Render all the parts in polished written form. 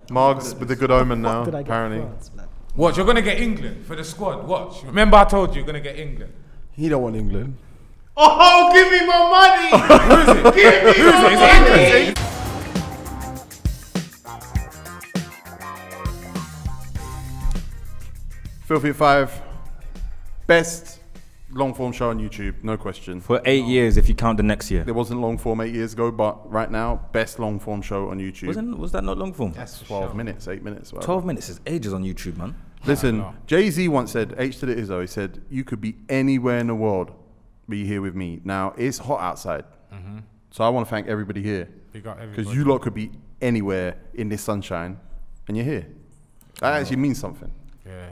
Margs with the good omen now, apparently. Watch, you're going to get England for the squad. Watch. Remember I told you you're going to get England. He don't want England. Oh, give me my money! Who is it? Give me my money! Filthy at 5, best long form show on YouTube, no question. For 8 years, if you count the next year. There wasn't long form 8 years ago, but right now, best long form show on YouTube. Was that not long form? That's 12 minutes, 8 minutes. Whatever. 12 minutes is ages on YouTube, man. Listen, Jay-Z once said, H to the Izzo, he said, you could be anywhere in the world, but you're here with me. Now, it's hot outside, so I want to thank everybody here. Because you lot could be anywhere in this sunshine, and you're here. That actually means something. Yeah.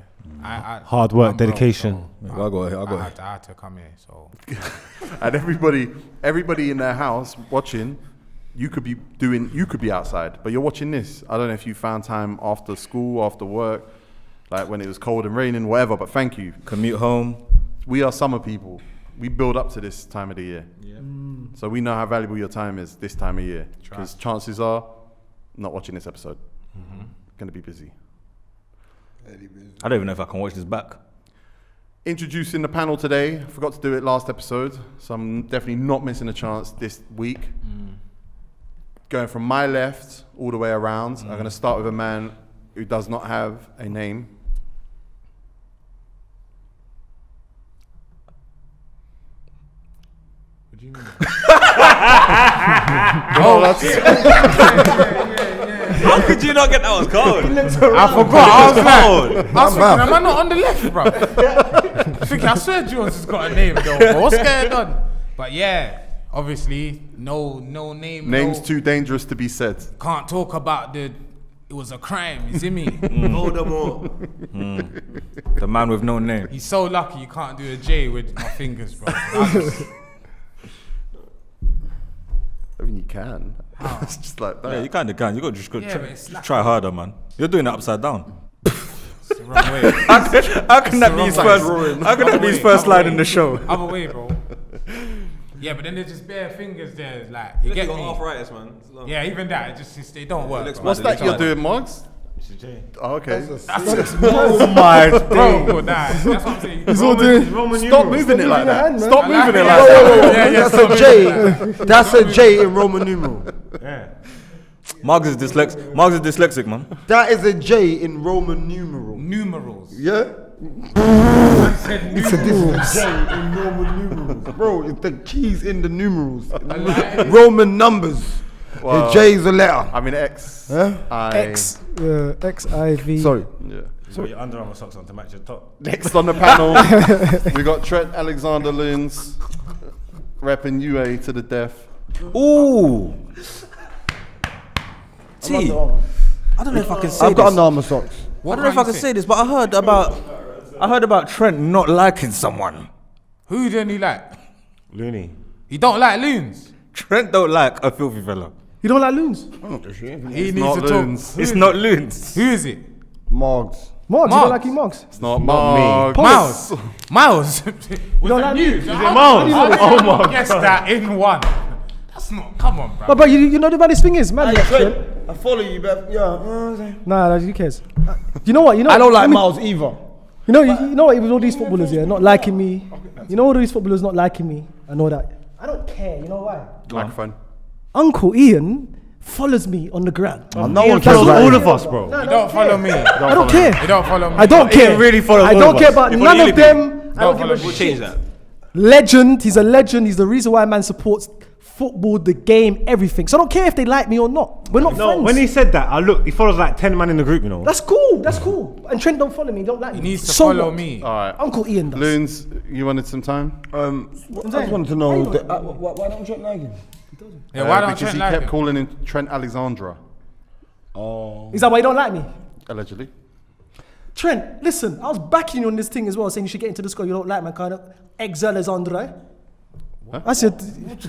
Hard work, dedication. I had to come here, so. And everybody in their house watching, you could be outside, but you're watching this. I don't know if you found time after school, after work, like when it was cold and raining, whatever, but thank you. Commute home. We are summer people. We build up to this time of the year. Yeah. So we know how valuable your time is this time of year. Because chances are, not watching this episode. Gonna be busy. I don't even know if I can watch this back. Introducing the panel today. I forgot to do it last episode, so I'm definitely not missing a chance this week. Going from my left all the way around, I'm going to start with a man who does not have a name. What do you mean? How could you not get that? Was cold. I forgot. I was thinking, am I not on the left, bro? I think I swear Jones has got a name, though. But what's going on? But yeah, obviously, no name. Name's too dangerous to be said. Can't talk about it was a crime, you see me? Voldemort. The man with no name. He's so lucky you can't do a J with my fingers, bro. I mean, you can. It's just like that. Yeah, you kind of can. You got to just try harder, man. You're doing it upside down. It's the wrong way. How can that be his first? How can that be his first line in the show? Other way, bro. Yeah, but then there's just bare fingers there, like you get me. Arthritis, man. Yeah, even that, it don't work. What's that you're doing, Moggs? Mr. J. Oh, okay. Oh my bro, that's what I'm saying. He's all doing. Stop moving it like that. Stop moving it like that. That's a J. That's a J in Roman numeral. Yeah. Margs is dyslexic, man. That is a J in Roman numeral. Numerals. Yeah. I said It's a numerals. J in Roman numerals, bro. It's the keys in the numerals. Roman numbers. Well, the J is a letter. I mean X. Huh? X I V. Sorry. Yeah. You got your Under Armour socks on to match your top. Next on the panel, we got Trent Alexander Loons, repping UA to the death. Ooh. T. I don't know if I can say I've got Under Armour socks. I don't know if I can say this, but I heard about Trent not liking someone. Who don't he like? Looney. He don't like loons. Trent don't like a filthy fella. You don't like loons? He needs to talk. It's not loons. Who is it? Moggs. Moggs, you don't like him, Moggs? It's not Moggs. Miles. Miles. Was don't that like news? Is Is it Miles? Oh my. Guess that in one. That's not. Come on, bro. But you know the baddest thing is, man. I follow you, Beth. Yeah. Nah, who cares? You know what? I don't like Miles either. You know what? With all these footballers, yeah, not liking me. You know all these footballers not liking me. I know that. I don't care. You know why? Microphone. Uncle Ian follows me on the gram. No one Follows cares. all of us, bro. You don't follow me. I don't care. You don't follow me. I don't care. really follows I all don't of care us. about He none follows of them. I don't follow give a me. We'll shit. change that. Legend. He's a legend. He's the reason why man supports football, the game, everything. So I don't care if they like me or not. We're not friends. When he said that, he follows like 10 man in the group, you know. That's cool. That's cool. And Trent don't follow me. Don't like me. He needs to So follow what? me. All right. Uncle Ian does. Loons, you wanted some time? I just wanted to know why don't Trent like him? Yeah, why don't because Trent he like kept him? calling him Trent Alexandra, Is that why you don't like me? allegedly. Trent, listen, I was backing you on this thing as well, saying you should get into the squad. You don't like my kind of ex-Alexandre. I said,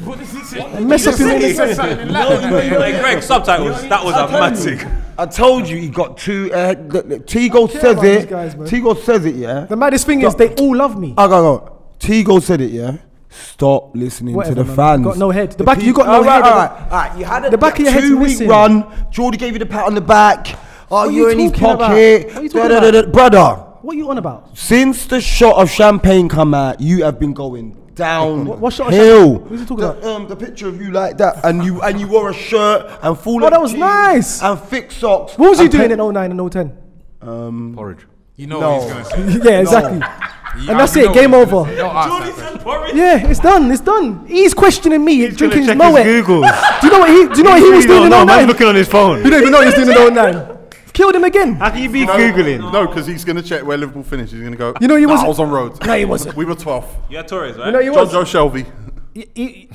What does he say? mess up your He name. said something in Latin. Hey, Greg, subtitles. That was a mad thing. I told you he got two. Tigo care says about these it. guys, man. Tigo says it. Yeah. The maddest thing is they all love me. I go. Tigo said it. Yeah. Stop listening Whatever, to the man. fans. Got no head. The back, you got no All head. right. You had The back of your head's 2-week missing. run. Jordy gave you the pat on the back. Oh, What you're you in his talking about? pocket. What you talking about? Brother, What are you on about? since the shot of champagne come out, you have been going down What shot of hill. champagne? Who's he talking about? The picture of you like that, and you wore a shirt and full. Oh, that was nice. And thick socks. What was you and doing in 09 and 010? Porridge. You know No. what he's gonna say. Yeah, exactly. You And that's know it, what game he's gonna over. say. Don't ask that question. Yeah, it's done. It's done. He's questioning me, drinking his Check Moet. his Googles. Do you know what he was doing in No, 09? man's looking on his phone. You don't even know what he was doing in 09. Killed him again. How can you be Googling? No, because he's going to check where Liverpool finished. He's going to go, You know he "Nah, wasn't- I was on road. No, he wasn't. We were 12th. You had Torres, right? You know he John was. Joe Shelby. He-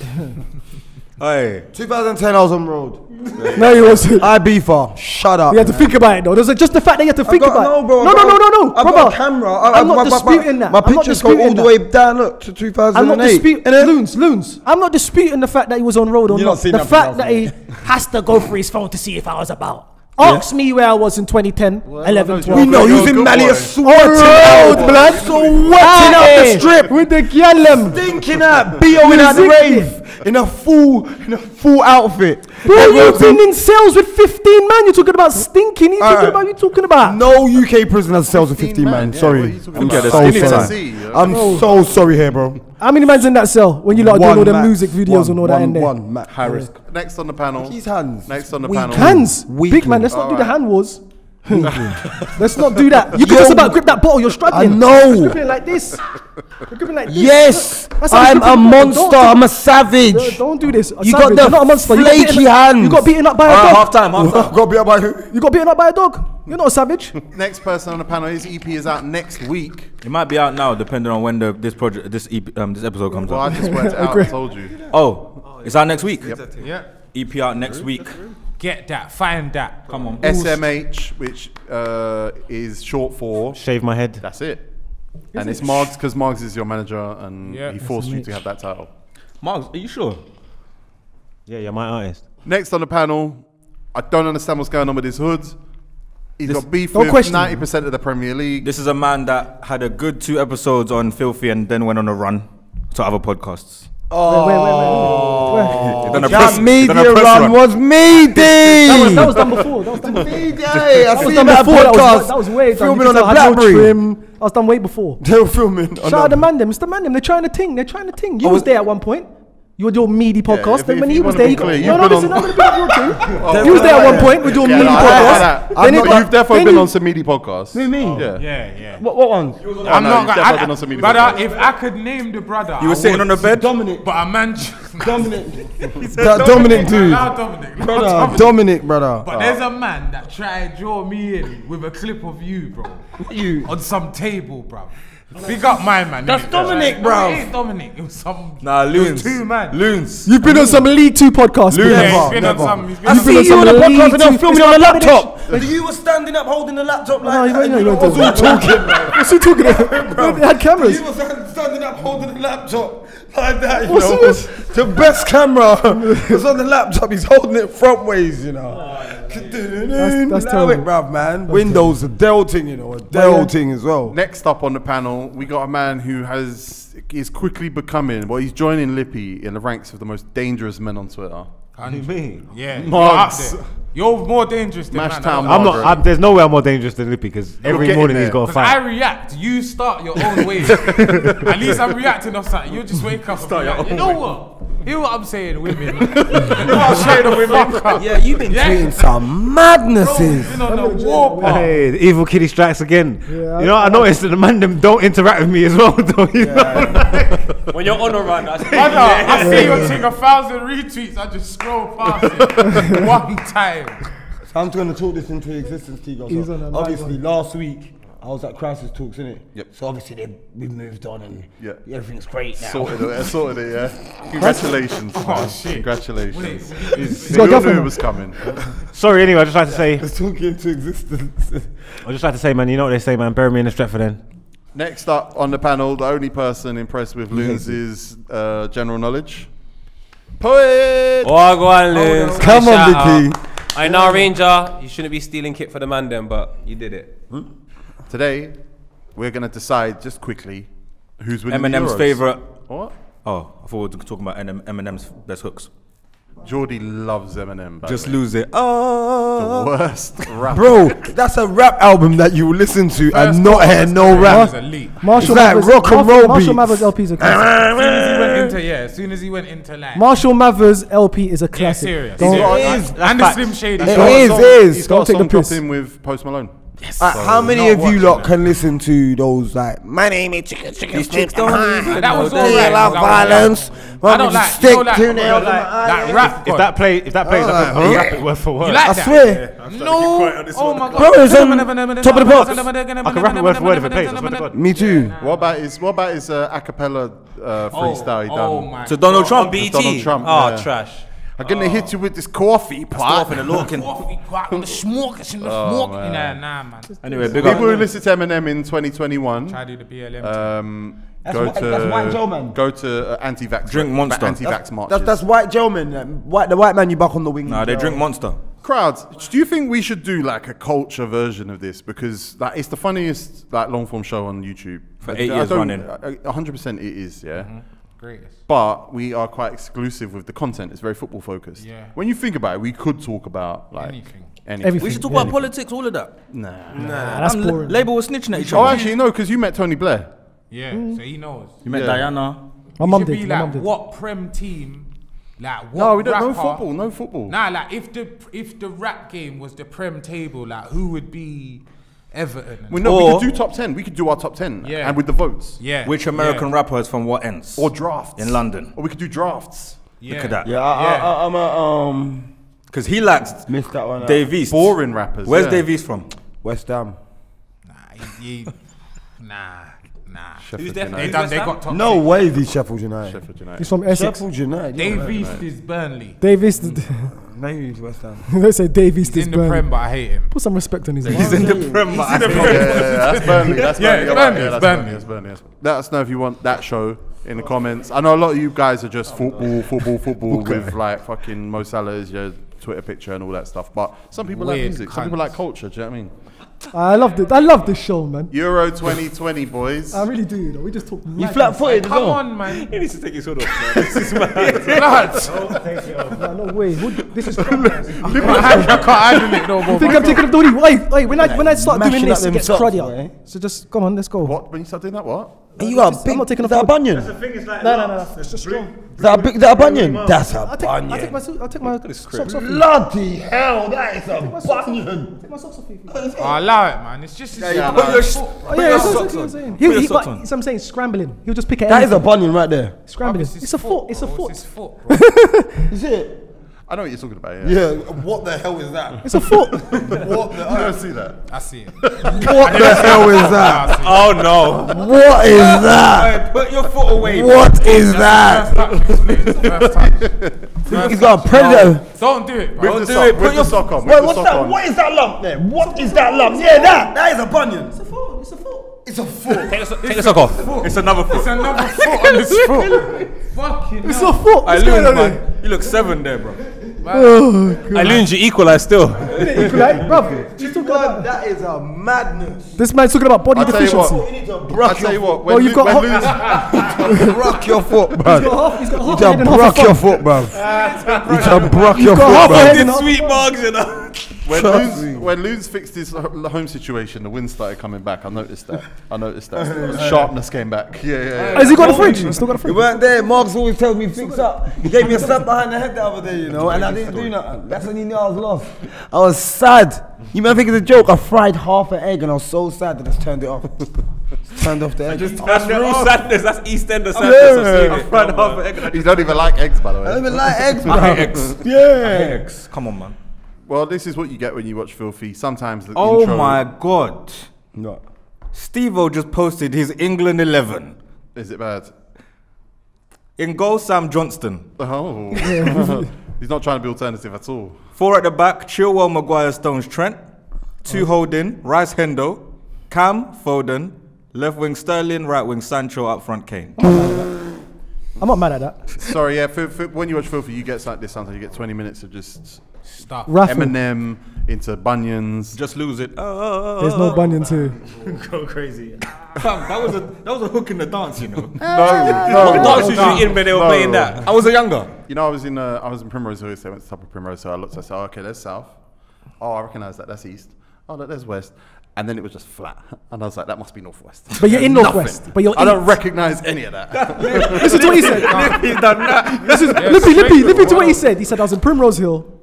Hey. 2010, I was on road. no, he wasn't. Ibiza. Shut up. You had to think about it though. There's just the fact that you had to think about it. No, bro. No, I've brother. got a camera. I'm not disputing that. My I'm not pictures go disputing all the that. way down. Look to 2008. I'm not disputing innit? loons. I'm not disputing the fact that he was on road or You not. not seen The nothing fact else, that he has to go through his phone to see if I was about. Ask me where I was in 2010, 11, 12. We know You're you was a in good Mali boy. sweating road, out, blood. sweating out the strip. with the gyalem. Stinking out, BOing out the rave in a full outfit. Bro, Everyone's you've been in- in cells with 15 man. You're talking about stinking. You talking about? No UK prisoners cells with 15 man. yeah, Sorry, what are you talking I'm about? so Skinny sorry. Tennessee, yeah. I'm so sorry here, bro. How many man's in that cell when you lot are doing all the max. music videos and all that in there? One max. Harris. Next on the panel. His hands. Next on the Weak panel. Hands, Weakling. big man. Let's not do the Alright. hand wars. Let's not do that. You can just about grip that bottle. You're struggling. I know. You're gripping it like this. You're gripping like this. Yes, That's how you I'm grip a it. monster. Don't- I'm a savage. Don't do this. You got the You're not a monster. You got flaky beaten- hands. You got beaten up by a dog. Half-time. Got beat up by who? You got beaten up by a dog. You're not a savage. Next person on the panel. His EP is out next week. It might be out now, depending on when this episode comes Well, I out. just worked it out and told you. Oh, it's out next week. Yeah. EP out next week. Get that. Find that. Come on. SMH, which is short for... Shave my head. That's it. And it's Margs, because Margs is your manager and Yeah. he forced you to have that title. Marks, are you sure? Yeah, you're my artist. Next on the panel, I don't understand what's going on with his hood. He's got beef don't with question 90% of the Premier League. This is a man that had a good 2 episodes on Filthy and then went on a run to other podcasts. Wait. He done a That press- he media done a press run run. was me, D. That was done before. That was done before. I That was seen done that before. podcast. That was way done. Filming You on could a tell I had no BlackBerry. trim. I was done way before. They were filming. Shout out the man them. It's the man them. They're trying to ting. You was there at one point. You were your meaty podcast. if Then when you he was wanna there, be you clear, no, you've no, been listen, on- I'm gonna be up your thing. You was there at one point with your meaty podcast. Then he got- You've definitely then been you- on some meaty podcasts. Who, me? Yeah. Yeah. What ones? I'm no, not you've definitely been gonna. on some media Brother, podcasts. if I could name the brother, You were sitting on the bed? Dominic. But a man. That Dominic dude. Now Dominic. Brother, Dominic, brother. But there's a man that tried to draw me in with a clip of you, bro. You. On some table, bro. Big up my man. That's innit? Dominic, No, bro. it ain't Dominic. It was some. Nah, it was Loons. 2 man. Loons. You've been on some League 2 podcasts. Yeah, Never. he's been on some. He's been I on see been on you on the some podcast and League they're Two. filming It's on the not laptop. You were standing up holding the laptop No, like you that. ain't and no, you was all talking. What's he talking about? They had cameras. You were standing up holding the laptop like that, you What's know. this? The best camera was on the laptop. He's holding it front ways, you know. That's Allow terrible. it, bruv, man. Windows, a Dell thing, you know, a Dell thing as well. Next up on the panel, we got a man who is quickly becoming, well, he's joining Lippy in the ranks of the most dangerous men on Twitter. Me? Yeah. Marks. You're up there. You're more dangerous than Mash man. Town I'm Margaret. not. There's no way I'm more dangerous than Lippy because every getting morning there. he's got a Because I fight. react, you start your own way. At least I'm reacting off something. You just wake up and be like, you know what? Hear what I'm saying, women. Shut the fuck up. Yeah, you've been tweeting some madnesses. Been on the war path. Hey, the evil kitty strikes again. Yeah, You know, I noticed that the man them don't interact with me as well. Though, you know? When you're on a run, that's Brother, I see your thing 1,000 retweets. I just scroll past it one time. I'm going to talk this into existence, Tigo. He's So on a mad obviously, one. last week I was at Crisis Talks, innit? Yep. So obviously we've moved on and Yeah. everything's great now. Sorted it, yeah. Congratulations, man. Oh, shit. Congratulations. got a We all knew girlfriend it was coming. Sorry, anyway, I just like to say, Let's talk into existence. I just like to say, man, you know what they say, man, bury me in the Stretford then. Next up on the panel, the only person impressed with Loons is general knowledge. Poet! Oh, go on, Liz. Come on, Shout out. Vicky. I know, Ranger, you shouldn't be stealing kit for the man then, but you did it. Today, we're going to decide just quickly who's winning the Eminem's Euros. favourite. What? Oh, I thought we were talking about Eminem's best hooks. Geordie loves Eminem. By Just the way. lose it. The Oh, worst rapper. Bro, that's a rap album that you will listen to and not hear no rap. Marshall It's like Mathers, rock and roll Marshall beats. Mathers LP is a classic. As soon as he went into like Marshall Mathers LP is a classic. serious. Don't- It is. and the Slim Shady. It song. is. He's got a Don't take song the piss. dropping with Post Malone. How many not of you watching lot that. can listen to those like my name is chicken these chicks don't listen. That was no, all they right. love That was violence. I don't like stick you know, like, to nails. like rap. If that plays Oh, like a rap it word for word. You like I that? swear. No. Oh my god. Bro, it's on top of the pops. I can rap it word for word if it plays. I swear to God. Me too. What about his a cappella freestyle he Oh done? my. To Donald On Trump. BT. Donald Trump, Oh, yeah. trash. I'm gonna hit you with this coffee pot. in the Lorcan. On the smoke, it's in the Oh, smoke. man. Nah, man. Anyway, big People who up. listen to Eminem in 2021, Try to do the BLM. go that's white Joe, man. go to anti-vax Drink Monster. anti-vax marches. That's white Joe man. The white man you back on the wing. Nah, they drink Monster. Crowds, do you think we should do like a culture version of this? Because like, it's the funniest like long form show on YouTube. For 8 years running. 100% it is, yeah. Greatest. But we are quite exclusive with the content. It's very football focused. Yeah. When you think about it, we could talk about like Anything. Everything. We should talk Yeah. about politics, all of that. Nah. That's boring. Labour was snitching at each Oh, other. actually, no, because you met Tony Blair. Yeah, so he knows. You met Yeah. Diana. My It mum should did. be My mum like did. what Prem team, like what No, we don't. No rapper- football. No football. Nah, like if the rap game was the Prem table, like who would be Everton? We know Or- we could do top 10. We could do our top 10. Yeah. And with the votes. Yeah. Which American rapper is from what ends? Or drafts. In London. Or we could do drafts. Yeah. Look at that. Yeah, I'm a Because he lacks missed that one. Dave East. Boring rappers. Where's yeah. Dave East from? West Ham. Nah. Sheffield definitely- United. They got top No six. way, he's Sheffield United. Sheffield United. He's from Essex. Sheffield United. Dave East is Burnley. Davis. Maybe he's West Ham. They say Dave East He's is in the Burnley. Prem, but I hate him. Put some respect on his name. He's in the Prem. Yeah, that's Burnley. That's Yeah, Burnley. it's You're right. Burnley, Yeah, it's that's Burnley. That's Burnley. Let us know if you want that show in the comments. I know a lot of you guys are just football with like fucking Mo Salah as your Twitter picture and all that stuff. But some people like Weird music. Some people cunts. like culture. Do you know what I mean? I love this show, man. Euro 2020, boys. I really do. Though. We just talk. You flat-footed as Come well. on, man. He needs to take his hood off. Blood. No way. This is. Crud. I can't handle it no more. I think I'm taking up the hoodie. Wait. When I start doing mashing this, up it gets them socks, cruddier. boy. So just come on, let's go. What? When you start doing that, what? You got a I'm big. not taking Is off that a the- bunion? The thing is like, No. It's just strong. Is that a big? Is that a bunion? That's a I bunion. take my socks off. Bloody hell, that is a bunion. Take my socks off. Oh, allow it, man. It's just. Put your Oh yeah, that's what I'm saying. So I'm saying scrambling. He'll just pick it. That is a bunion right there. scrambling. It's a foot. It's a bro. foot. It's his foot, bro. Is it? I know what you're talking about. Yeah. Yeah. What the hell is that? It's a foot. What the? You don't see that. I see it. What the hell is that? Oh no. What is that? Put your foot away. What is that? First time. He's got a predator. Don't do it, bro. With the sock, with the sock on. Wait, With the what's sock that? on. What is that lump there? What is that lump? Yeah, that is a bunion. It's a foot. It's a foot. It's a foot. Take the sock off. It's another foot. It's another foot on his foot. Fucking It's hell. a foot. I What's going lose, on man. here? You look 7 there, bro. I learned you equalize still. Right, bruv. She's talking about. That is a madness. This man's talking about body I'll tell you deficiency. what. You need to I'll brock tell you your what. Well, you've got brock your foot, He's bro. got You half need a to head and half brock a your foot. foot, bro. You need to brock your got half foot, a head bro. and half- Sweet bugs, you know. When Loons fixed his home situation, the wind started coming back. I noticed that. The sharpness came back. Yeah. Has he got a fridge? He's still got a You fridge. weren't there. Marks always tells me fix up. He gave me a slap behind the head the other day, you know, and I didn't do nothing. That's when he knew I was lost. I was sad. You might think it's a joke. I fried half an egg and I was so sad that I just turned it off. Turned off the egg. That's real sadness. That's EastEnder sadness. I've seen it. He don't even like eggs, by the I don't way. even like eggs, bro. I hate eggs. Yeah. Eggs. Come on, man. Well, this is what you get when you watch Filthy. Sometimes the Oh intro my God. No. Steve-O just posted his England 11. Is it bad? In goal, Sam Johnston. Oh. He's not trying to be alternative at all. 4 at the back, Chilwell, Maguire, Stones, Trent. 2 holding, Rice, Hendo. Cam, Foden. Left wing, Sterling. Right wing, Sancho. Up front, Kane. I'm not mad at that. Sorry, yeah. For when you watch Filthy, you get like this. Sometimes you get 20 minutes of just Stuff. Raffle. Eminem, into bunions. Just lose it. There's no bunions here. Go crazy. Fam, that was a hook in the dance, you know. What dance was you in when they were playing that? I was a younger. You know, I was in Primrose Hill, so I went to the top of Primrose Hill. I looked, I said, oh, okay, there's south. Oh, I recognise that, that's east. Oh, look, there's west. And then it was just flat. And I was like, that must be northwest. But you're in northwest. But you're I don't recognise any of that. Listen to what he said. He's done that. Lippy to what he said. He said, I was in Primrose Hill.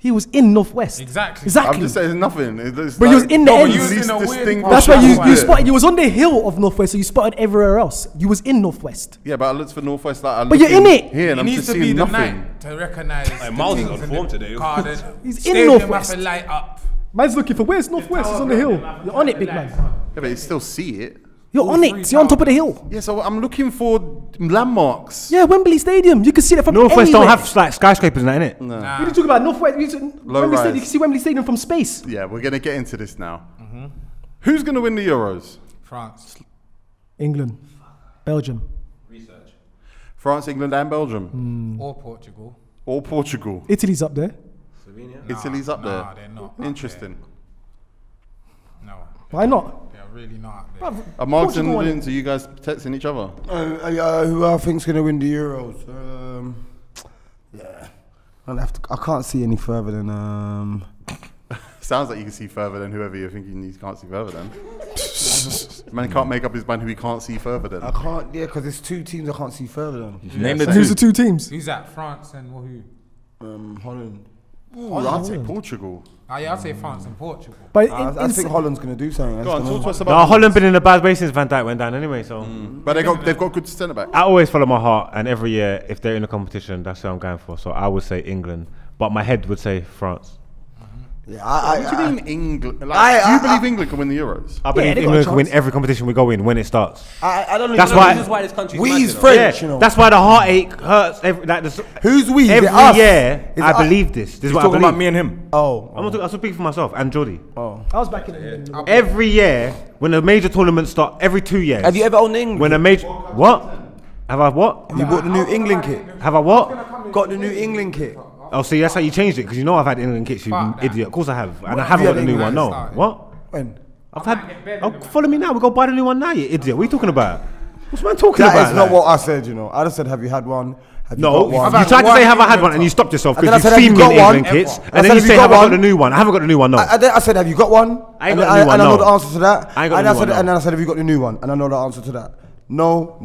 He was in northwest. Exactly. I'm just saying there's nothing. It's But you was in the end. you was in a weird That's why you That's spotted. You was on the hill of northwest, so you spotted everywhere else. You was in northwest. Yeah, but I looked for northwest. Like, But you're in it. Here, and It I'm needs just to be seeing the nothing. night to recognise. Like, Miles is on form today. He's in northwest. Have to light up. Man's looking for where's northwest? It's on the hill. You're on it, big man. Yeah, but you still see it. You're on it. You're on top of the hill. Yeah, so I'm looking for landmarks. Yeah, Wembley Stadium. You can see that from Northwest anywhere. don't have like skyscrapers and that, innit? No. What are you talking about? Northwest. Wembley rise. Stadium. You can see Wembley Stadium from space. Yeah, we're going to get into this now. Who's going to win the Euros? France. England, Belgium. Research. France, England, and Belgium. Or Portugal. Or Portugal. Italy's up there. Slovenia. Italy's up there. Nah, they're not. up Interesting. there. No, Why not? they're really not up there. Are Marks and Portugal won it. Lindsay, you guys texting each other? Who I think's gonna win the Euros? Yeah, I can't see any further than. Sounds like you can see further than whoever you're thinking you can't see further than. Man can't make up his mind who he can't see further than. I can't. Yeah, because there's two teams I can't see further than. Name the Who's the two. two teams? Who's that? France and who? Holland. Ooh, I'd say Portugal. Oh yeah, I'd say France and Portugal. But I think Holland's gonna do something. Go on, talk to us No, about Holland been in a bad way since Van Dijk went down anyway, so. But they've got good centre back. I always follow my heart, and every year, if they're in a competition, that's who I'm going for. So I would say England, but my head would say France. Yeah, What do you mean England? Like, do you believe England can win the Euros? I believe they got a England can win chance. every competition we go in when it starts. I don't know. That's you know, why- This is why this country's We's mad, you know. French, you know. That's why the heartache hurts. Who's we? Is Every it us? year, Is I it us? believe this. This is He's what I talking believe. about me and him. Oh, I'm not speaking for myself and Jody. I was back in the Every year, when the major tournaments start, every 2 years. have you ever owned England? When a major what? Have I what? You bought the new England kit? Have I what? Got the new England kit? Oh, see, that's how you changed it because you know I've had England kits, you Fuck that. idiot. Of course I have, and I have haven't you got the had new England one. No, started? what? When? I've had. Oh, follow me now. We go buy the new one now, you idiot. What are you talking about? What's man talking That about? is not like? what I said, you know. I just said, have you had one? Have you No, got one? you tried to say have I had one and you stopped yourself And then because I you've said, seen have me you in got England one? kits, I and said, then you have say you have got I got one? the new one? I haven't got the new one. No. I said, have you got one? I ain't got the new one, And I know no. the answer to that. I ain't got and the I new said, one, and no. then I said, have you got the new one? And I know the answer to that. No.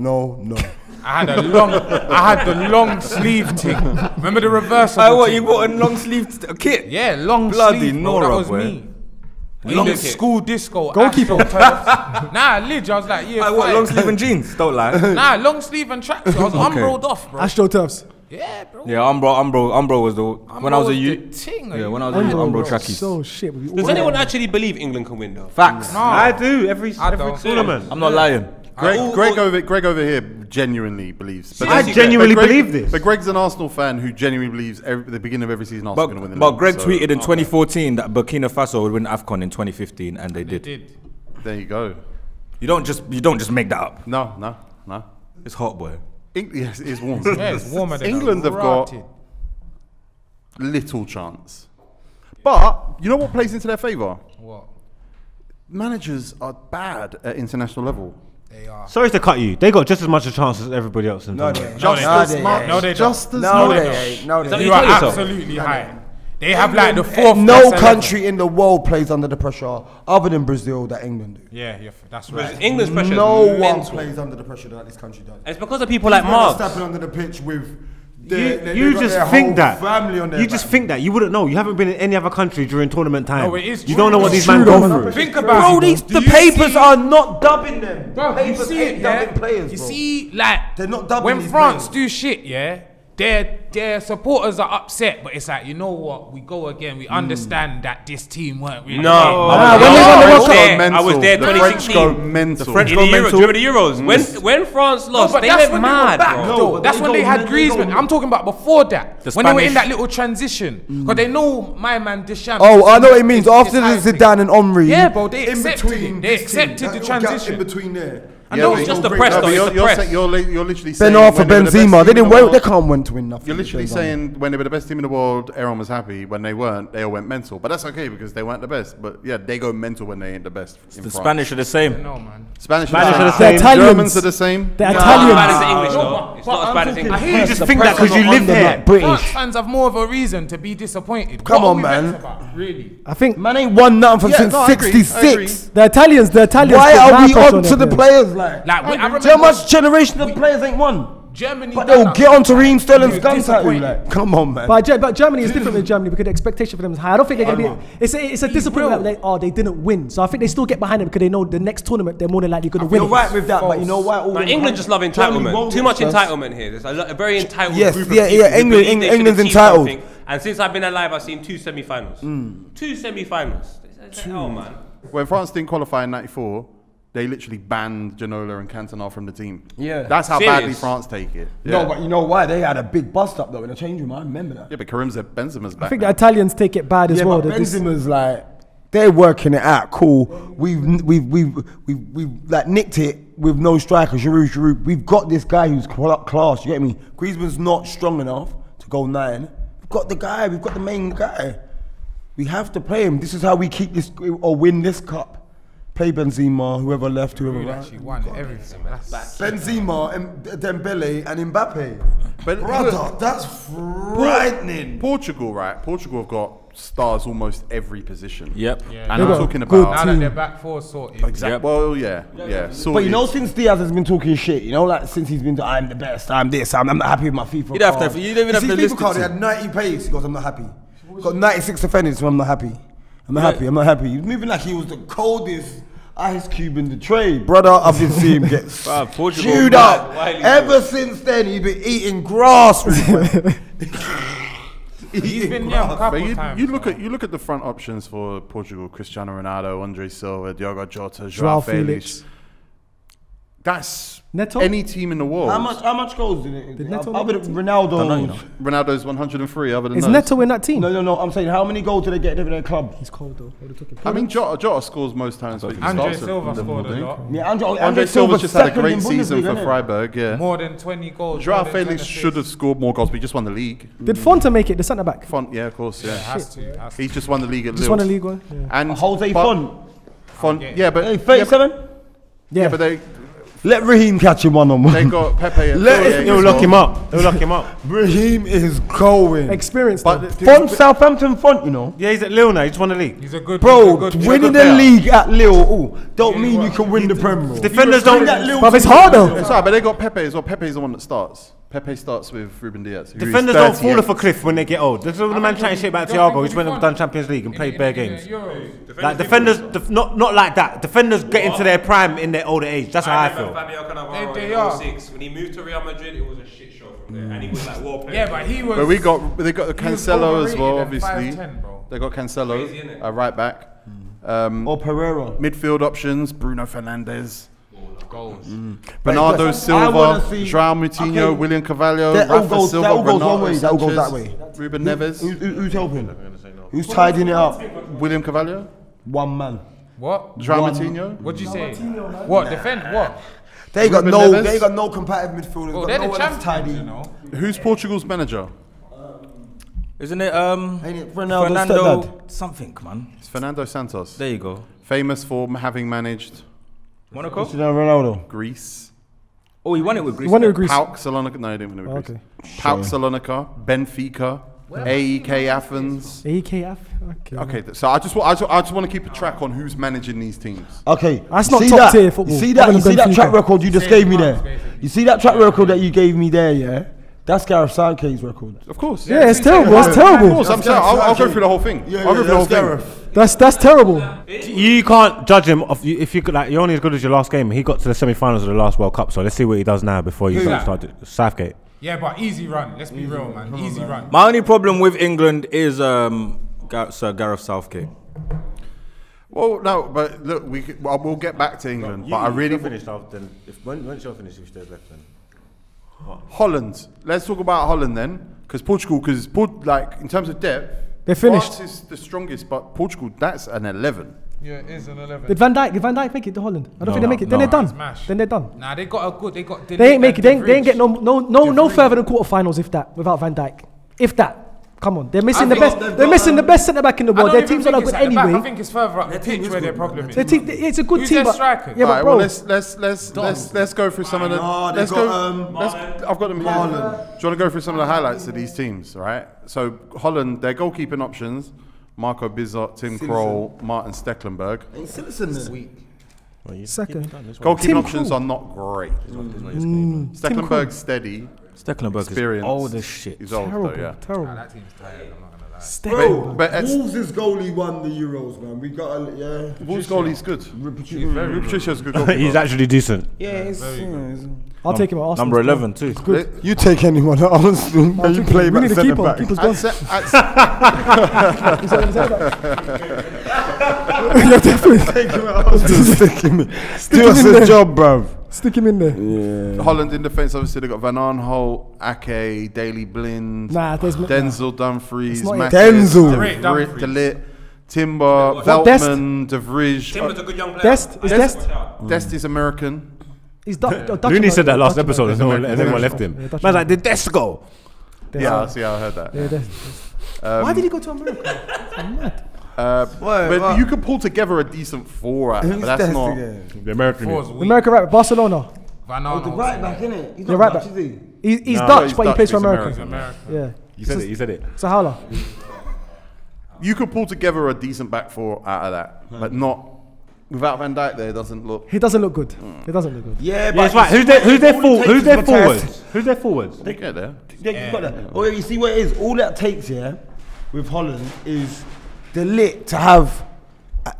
I had the long sleeve thing. Remember the reverse? What, you bought a long sleeve kit? Yeah, long Bloody sleeve. Bro, Nora, that was boy. me. Long kit? school disco. Goalkeeper. Nah, Lidge. I was like, yeah. What, long sleeve and jeans? Don't lie. Nah, long sleeve and tracksuit. I was unrolled off, bro. AstroTurfs. Yeah, bro. Yeah, Umbro was the when I was a Umbro youth. was the ting, Yeah, like, when I was a youth, Umbro trackies. So shit. Does anyone actually believe England can win though? Facts. No. I do every I don't. tournament. I'm not lying. Greg over here genuinely believes. I then- genuinely Greg- believe this. But Greg's an Arsenal fan who genuinely believes the beginning of every season Arsenal going to win the But league. Greg So, tweeted in 2014 that Burkina Faso would win AFCON in 2015, and they They did. did. there you go. You don't just make that up. No. It's hot, boy. Yes, it is warm. Yeah, it's warmer than England a have got rotted. little chance. But you know what plays into their favour? What? Managers are bad at international level. They are. Sorry to cut you. They got just as much a chance as everybody else in the tournament. Just they as don't. much. No, they don't. Just as No, much. they ain't. No, Is they that You what are you tell yourself? absolutely high. They have like the fourth. No best country in the world plays under the pressure other than Brazil that England do. Yeah, that's right. England's pressure No is one mental. plays under the pressure that this country does. And it's because of people like These men are Marks. stepping under the pitch with You just their think whole that. family on their You just back. think that. You wouldn't know. You haven't been in any other country during tournament time. No, it is You true. don't know what It's these men true, go though. through. Think about Bro, it. these Do the you papers see- are not dubbing them. Bro, you Papers see ain't it, yeah? dubbing players, You bro. see, like, They're not dubbing when these France players. do shit, yeah, their supporters are upset, but it's like, you know what? We go again. We understand that this team weren't really. No. playing. when they won the World Cup- I was there The French 2016. go mental. The French In go the Euro, mental. during the Euros, when France No, lost, but they that's went when they mad, were back, bro. though. but That's they when go they had men- they Griezmann. go- I'm talking about before that. The When they were in Spanish- that little transition. Because they know my man Deschamps. Oh, I know what it means. It's After the high thing. Zidane and Omri, Yeah, bro, they in accepted between it. They this accepted team, the that little gap transition. in between there. I know it's just the press, though. You're literally saying Ben Arthur, when they were the best Benzema, team they in the didn't wait. world- They can't win to win nothing. You're literally saying when they were the best team in the world, everyone was happy. When they weren't, they all went mental. But that's okay because they weren't the best. But yeah, they go mental when they ain't the best. The Spanish are the same. No, man. Spanish Spanish are are the the same. same. Germans are the same. The It's Italians. not as bad as English, though. It's not as bad as English. I hear you just think that because you live here. France fans have more of a reason to be disappointed. Come What on, are we man. vexed about, really? I think Man ain't won nothing Yeah, since no, I agree, '66. the Italians. Why put are mad we pressure on to their the players. players like? Like, I Do you know how remember much generation of players ain't won? Germany. But done they'll that. get on to Raheem Sterling's You're gun title. disappointed. Like, come on, man. But Germany is different than Germany because the expectation for them is high. I don't think they're going to be. It's a disappointment that they didn't win. So I think they still get behind them because they know the next tournament they're more than likely going to win. You're right with that, but you know why? all Now, them England just love Germany entitlement. won't Too get much first. entitlement here. There's a very entitled Yes, group yeah, of yeah, people who England- believe they should England's achieve entitled. something. And since I've been alive, I've seen 2 semi-finals. 2 semi-finals. Hell, man. When France didn't qualify in '94, they literally banned Ginola and Cantona from the team. Yeah. That's how Serious? badly France take it. No, Yeah. but you know why? They had a big bust up though in the change room. I remember that. Yeah, but Karim Benzema's back. I think now. the Italians take it bad as Yeah, well. but They're just- Benzema's like they're working it out. Cool. We've like nicked it with no striker. Giroud. We've got this guy who's class. You get me? Griezmann's not strong enough to go 9. We've got the guy. We've got the main guy. We have to play him. This is how we keep this or win this cup. Play Benzema, whoever left, whoever We right. actually won everything. That's Benzema, Dembele, and Mbappe. But Brother, that's frightening. Portugal, right? Portugal have got stars almost every position. Yep. And I'm got talking a good about now that their back four sorted. exactly. Yep. Well, yeah. But you know, since Diaz has been talking shit, you know, like since he's been, I'm the best, I'm this, I'm not happy with my FIFA. You don't have card. to- you don't even have see to FIFA list card, it he to- had 90 pace. He goes, I'm not happy. Got 96 defenders, so I'm not happy. I'm not happy. He was moving like he was the coldest ice cube in the trade. Brother, I've been seeing him get Portugal, chewed mad. up. Wiley, Ever since then, he's been eating grass. He's been young a couple But times. you look at the front options for Portugal: Cristiano Ronaldo, Andre Silva, Diogo Jota, Joao Joao Felix. Felix. That's Neto? any team in the world. How much goals did it? Did Neto Other make than the Ronaldo. Ronaldo's 103. Other than Is those. Neto in that team? No. I'm saying, how many goals did they get in their club? He's cold though. What are you talking I mean, Jota scores most times. But he Andre starts at Silva the scored a middle. lot. Yeah, Andre Silva's just had a second great in season Bundesliga, for innit? Freiburg. Yeah. More than 20 goals. Joao more than 10 Felix assists. should have scored more goals, but he just won the league. Did Fonta make it? The centre back. Font, yeah, of course, yeah. Has to. He's just won the league at Just Lille. won a league one. Yeah. And Jose but- Font. Font, yeah, but Hey, 37? yeah, but they Let Raheem catch him one. they got Pepe at Let 38 He'll as lock well. him up. He'll lock him up. Raheem is going. Experience. But though. Font, Southampton Font, you know. Yeah, he's at Lille now. He just won the league. He's a good Bro, he's a good winning the player. league at Lille don't mean you can win the Premier League. Defenders don't. But it's hard though. It's alright, but they got Pepe as well. Pepe's the one that starts. Pepe starts with Ruben Diaz. who is Defenders don't 38. fall off a cliff when they get old. There's all the man chatting shit about You don't Thiago. think He's went he'll and be done Champions League and played bare games. Euros. Like defenders, not like that. Defenders get into their prime in their older age. That's how I feel. Fabio Cannavaro They in are. 06. When he moved to Real Madrid, it was a shit show from there. And he was like war player. Yeah, but he was. But they got the he was Cancelo as overrated well, at obviously. 5'10", bro. They got Cancelo, Crazy, innit? right back. Or Pereira. Midfield options: Bruno Fernandes, Goals. Bernardo I Silva, wanna see- João Moutinho, Okay. William Carvalho, That all Rafa goes- Silva, that all goes one Renato way, that all goes that Sanchez, way. Ruben Neves, Who's helping? Who's tidying it up? William Carvalho, One man. What? João Moutinho. What'd you say? What? Defend? What? They got Ruben no. Neves. They got no competitive midfielders. Well, got they're no the one that's champions, tidy. you know. Who's Portugal's manager? Isn't it Ain't it Ronaldo's Fernando stepdad? something, man? It's Fernando Santos, There you go. famous for having managed Monaco? Cristiano Ronaldo. Greece, Oh, he won it with Greece. One of Greece. PAOK Salonika. No, he didn't win it with Greece. Okay. PAOK Salonika, Benfica, AEK Athens. AKF. Okay. Okay, so I just want to keep a track on who's managing these teams. Okay, That's not see top that? tier football. You see that? Other You than see that Benfica. track record you just Same gave me marks, there? basically. You see that track record that you gave me there? Yeah, that's Gareth Southgate's record. Of course. Yeah, it's terrible. It's Of terrible. course, I'm saying I'll go through the whole thing. I'll go through the whole thing. That's terrible. You can't judge him if you could, like, you're only as good as your last game. He got to the semi-finals of the last World Cup, so let's see what he does now before you start Southgate. Yeah, but easy run. Let's be real, man. Easy run. My only problem with England is Sir Gareth Southgate. Well, no, but look, we'll get back to England. But I really finished off. Then once you're finished, if there's left, then Holland. Let's talk about Holland then, because Portugal, like in terms of depth, They're finished. France is the strongest, but Portugal, that's an 11. Yeah, it is an 11. Did Van Dijk make it to Holland? I don't think they make it. Then they're done. Then they're done. Nah, they got a good. They got. They ain't make it. They ain't get no further than quarterfinals if that without Van Dijk. If that. Come on, they're missing the best. They're missing the best centre back in the world. Their team's not good anyway. I think it's further up the pitch where their problem is. It's a good team. Striker? Yeah, but bro. Let's go through some of the. Let's go. I've got them here. Do you want to go through some of the highlights of these teams? Right. So Holland, their goalkeeping options: Marco Bizot, Tim Krul, Martin Stecklenburg. Second. Goalkeeping options are not great. Stecklenburg's steady. Stecklenburg is old as shit. He's old though, yeah. Terrible. That team's tired, I'm not gonna lie. Bro, Wolves' goalie won the Euros, man. We got Wolves' goalie's good. Rui Patricia's a good goalkeeper. He's actually decent. Yeah, I'll take him at Arsenal. Number 11 too. good. You take anyone at Arsenal, man. You play back centre back. Keeper's gone. You're definitely taking him at Arsenal. Stick him in. Do us a job, bruv. Stick him in there. Yeah. Holland in defence, obviously they got Van Aanholt, Ake, Daley Blind, Denzel Dumfries, Denzel, De Ligt, Timber, Veltman, De Vrij. Timber's a good young player. Dest is American. He's Dutch. Looney said that last episode and everyone left him. Man's like, did Dest go? Yeah, I heard that. Yeah, why did he go to America? I'm mad. But you could pull together a decent four, but that's not the American. America right, Barcelona. The right back, innit? He's not right back. He's Dutch, but he plays for America. Yeah. He said it. So howler. You could pull together a decent back four out of that, but not without Van Dijk. There, it doesn't look. He doesn't look good. He doesn't look good. Yeah, but right. Who's their forwards? Who's their forwards? They get there. Yeah, you got that. Oh, you see what it is? All that takes, with Holland is De Ligt to have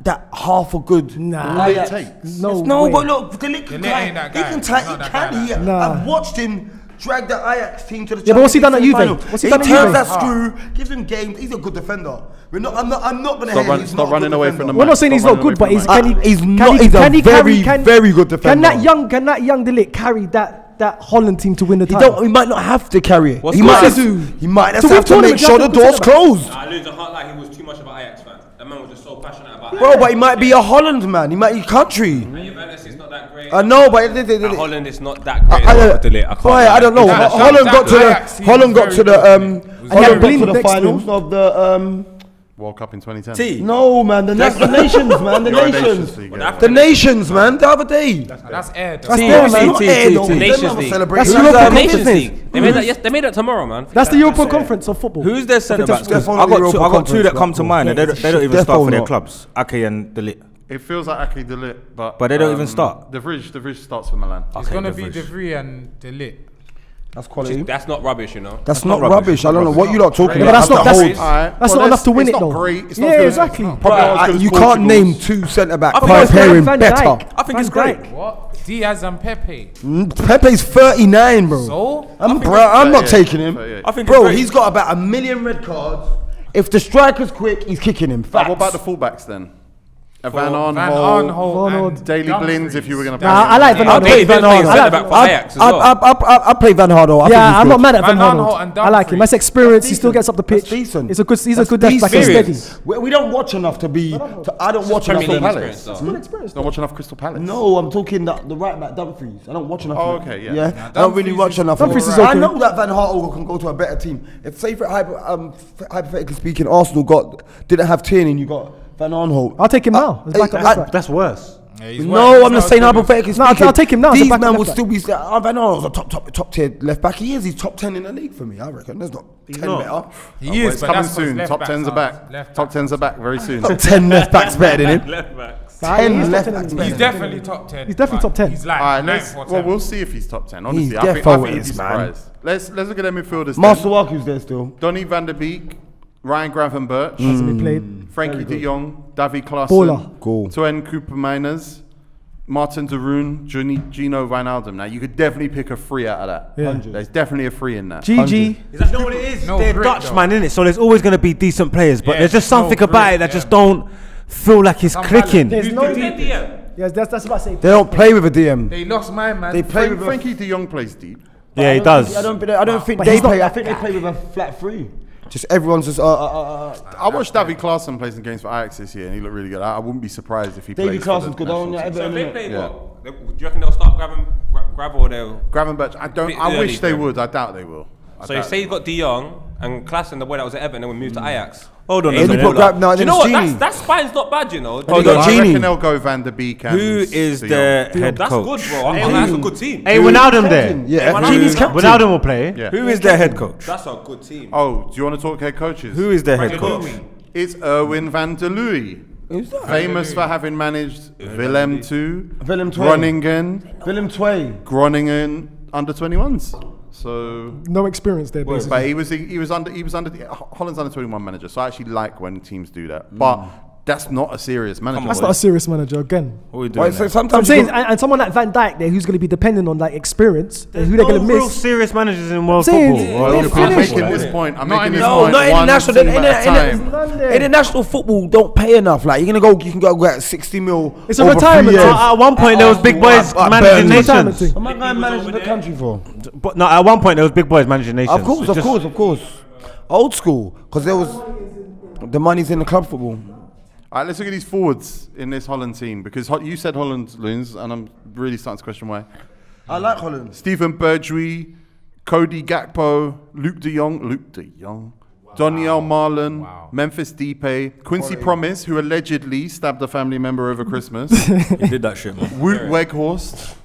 that half a good. Nah, it takes. No, but look, De Ligt ain't that guy. I've watched him drag the Ajax team to the. Yeah, but what's he done at Juve? Final. What's he done at Juve? turns that screw, gives him games. He's a good defender. I'm not going to stop running away from the. We're not saying he's not good, but he's he's a very good defender. Can that young De Ligt carry that Holland team to win the title? He might not have to carry it. He might have to make sure the door's closed. I can't lie, he was too much of an Ajax fan. That man was just so passionate about Bro, but he might be a Holland man. He might be country. Juventus is not that great. I know, but Holland is not that great. I don't know. Holland got to the finals of the World Cup in 2010. No, man, the nations, man, the nations, man, the other day. That's air. That's air, man. Not air, though. Nations League. That's the European Nations League. They made that tomorrow, man. That's the European Conference of football. Who's their centre backs? I got two that come to mind. They don't even start for their clubs. Ake and De Ligt. It feels like Ake, De Ligt, but they don't even start. De Vrij starts for Milan. It's gonna be De Vrij and De Ligt. That's quality. That's not rubbish, you know. That's not rubbish. I don't know what you lot talking about. That's not enough to win it, though. It's not great. Exactly. You can't name two centre back pairing better. I think it's great. What? Diaz and Pepe. Pepe's 39, bro. So? I'm not taking him. I think, bro, he's got about 1 million red cards. If the striker's quick, he's kicking him. What about the fullbacks then? Van Aanholt and Daley Blind, if you were going to play. I like Van Aanholt. I play Van Aanholt. Yeah, I'm not mad at Van Aanholt. I like him. That's experience. He still gets up the pitch. He's a good left back. Steady. We don't watch enough to be. I don't watch enough for Palace. Not watch enough Crystal Palace. No, I'm talking the right back Dumfries. I don't watch enough. Oh, okay, yeah. I don't really watch enough. Dumfries is okay. I know that Van Aanholt can go to a better team. If, say, for hypothetically speaking, Arsenal didn't have Tierney and you got Van Aanholt. I'll take him now. That's worse. No, I'm just saying hypothetically speaking. I'll take him now. These men will still be. Van Aanholt's a top tier left back. He is. He's top 10 in the league for me. I reckon. There's not 10 better. He is. It's coming soon. Top 10s are back. Top 10s are back very soon. Top 10 left backs better than him. Left backs. 10 left backs. He's definitely top 10. He's definitely top 10. He's like 9th or 10th. Well, we'll see if he's top 10. Honestly, I think he'd be surprised. Let's look at their midfielders. Masuaku's there still. Donny van der Beek, Ryan Gravenberch, Hasn't been played. Frankie de Jong, Davy Klaassen, Goal. Toen Koopmeiners, Martin de Roon, Gino Wijnaldum. Now, you could definitely pick a 3 out of that. Yeah. There's definitely a 3 in that. GG. Is that what it is? No, they're great, Dutch, though. man, innit? So there's always going to be decent players, but there's just something about it that just don't feel like it's clicking. There's no Who's their DM? Yes, that's about to say. They don't play with a DM. They lost my man. They play with Frankie de Jong plays deep. Yeah, he does. I don't think But they he's not play. I that think they guy. play with a flat 3. Just everyone's just. I watched Davy Klaassen play some games for Ajax this year, and he looked really good. I wouldn't be surprised if he Davy plays for the Klaassen's good. national team. So if they play Yeah. what? Do you reckon they'll start grab or they'll? Gravenberch, I wish they would. I doubt they will. So you say you got De Jong and Klaassen, the boy that was at Everton, and we moved to Ajax. Hold on a Then you minute. put Grab. No, Do you then know it's what? Genie. That spine's not bad, you know. Hold got on. I Genie. reckon they'll go Van der Beek and Who is De their Jong. head That's coach? good, bro. I think that's a good team. Hey, Ronaldo there. Yeah, Ronaldo. Genie's captain. Ronaldo will play. Yeah. Who is their head coach? That's a good team. Oh, do you want to talk head coaches? Who is their head coach? It's Erwin van der Looy. Who's that? Famous for having managed Willem II, Willem II. Groningen, Willem II. Groningen under 21s. So, No experience there, basically. but he was under Holland's under 21 manager. So I actually like when teams do that. But that's not a serious manager. That's not a serious manager again. What are we doing? Right, so there? So I'm sometimes saying, you and someone like Van Dijk there, who's going to be dependent on like experience, There's who they're going to no real miss. serious managers in world saying, football. they're I'm finished. making this point. I'm making this No, point. not one international. team at a time. None there. International football don't pay enough. Like you can go at 60 mil. It's a over retirement 3 years. At one point, there was big boys at managing Burnley. Retirement nations. thing. What am I going managing the country for? But no, at one point, there was big boys managing nations. Of course, It's of just- course. Old school, because there was the money's in the club football. All right, let's look at these forwards in this Holland team because you said Holland, Loons, and I'm really starting to question why. I like Holland. Stephen Bergwijn, Cody Gakpo, Luke De Jong, Daniel Marlon, Memphis Depay, Quincy Promise, who allegedly stabbed a family member over Christmas, He did that shit, man. Wout Weghorst.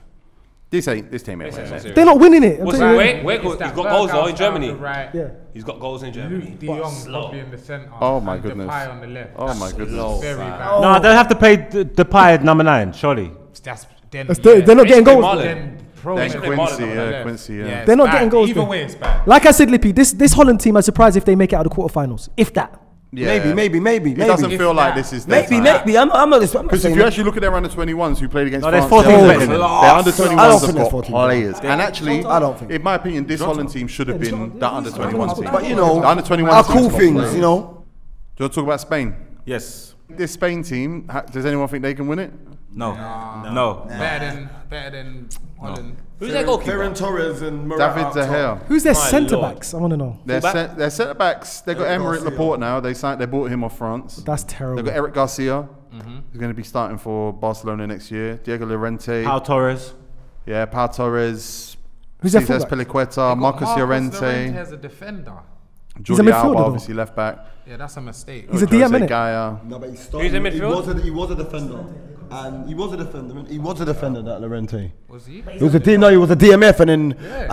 This team ain't winning it. They're not winning it. I'm What's telling you. Wait, he's got goals though in Germany. Right. Yeah. He's got goals in Germany. De Jong's probably in the centre. Oh my and goodness. Depay on the left. Oh my goodness. Very bad. No, they'll have to pay Depay at number 9, surely. That's then. They're not getting goals. Marlon. Then Then Marlon Quincy, on the yeah, left. Quincy, yeah. it's They're not bad. getting goals Either there. way, it's bad. Like I said, Lippy, this Holland team, I'm surprised if they make it out of the quarterfinals. If that. Yeah. Maybe. It doesn't feel like that. this is their time. Maybe. I'm not Because if you actually look at their under 21s who played against No, there's France, 14 their better than them. under 21s I don't have think there's got 14 players. And actually, I don't think. in my opinion, this Holland team should have been that under 21 team. But you know, the under 21 are team's cool got things. players. You know. Do you want to talk about Spain? Yes. This Spain team, does anyone think they can win it? No. Better than Holland. Who's their goalkeeper? Ferran Torres and David De Gea. Who's their My centre Lord. backs? I want to know. Their centre backs, they got Emerick Laporte now. They bought him off France. That's They terrible. got Eric Garcia, who's going to be starting for Barcelona next year. Diego Llorente, Pau Torres. Pau Torres, Who's their Cesar fullback? Piliqueta, Marcus Llorente, as a defender. He's a Jordi midfielder, Alba, though. obviously left back. Yeah, that's a mistake. He's a DM, innit? Gaia. No, but he Who's in midfield? He was a defender. And he was a defender, that Llorente. Was he? He was a DMF, and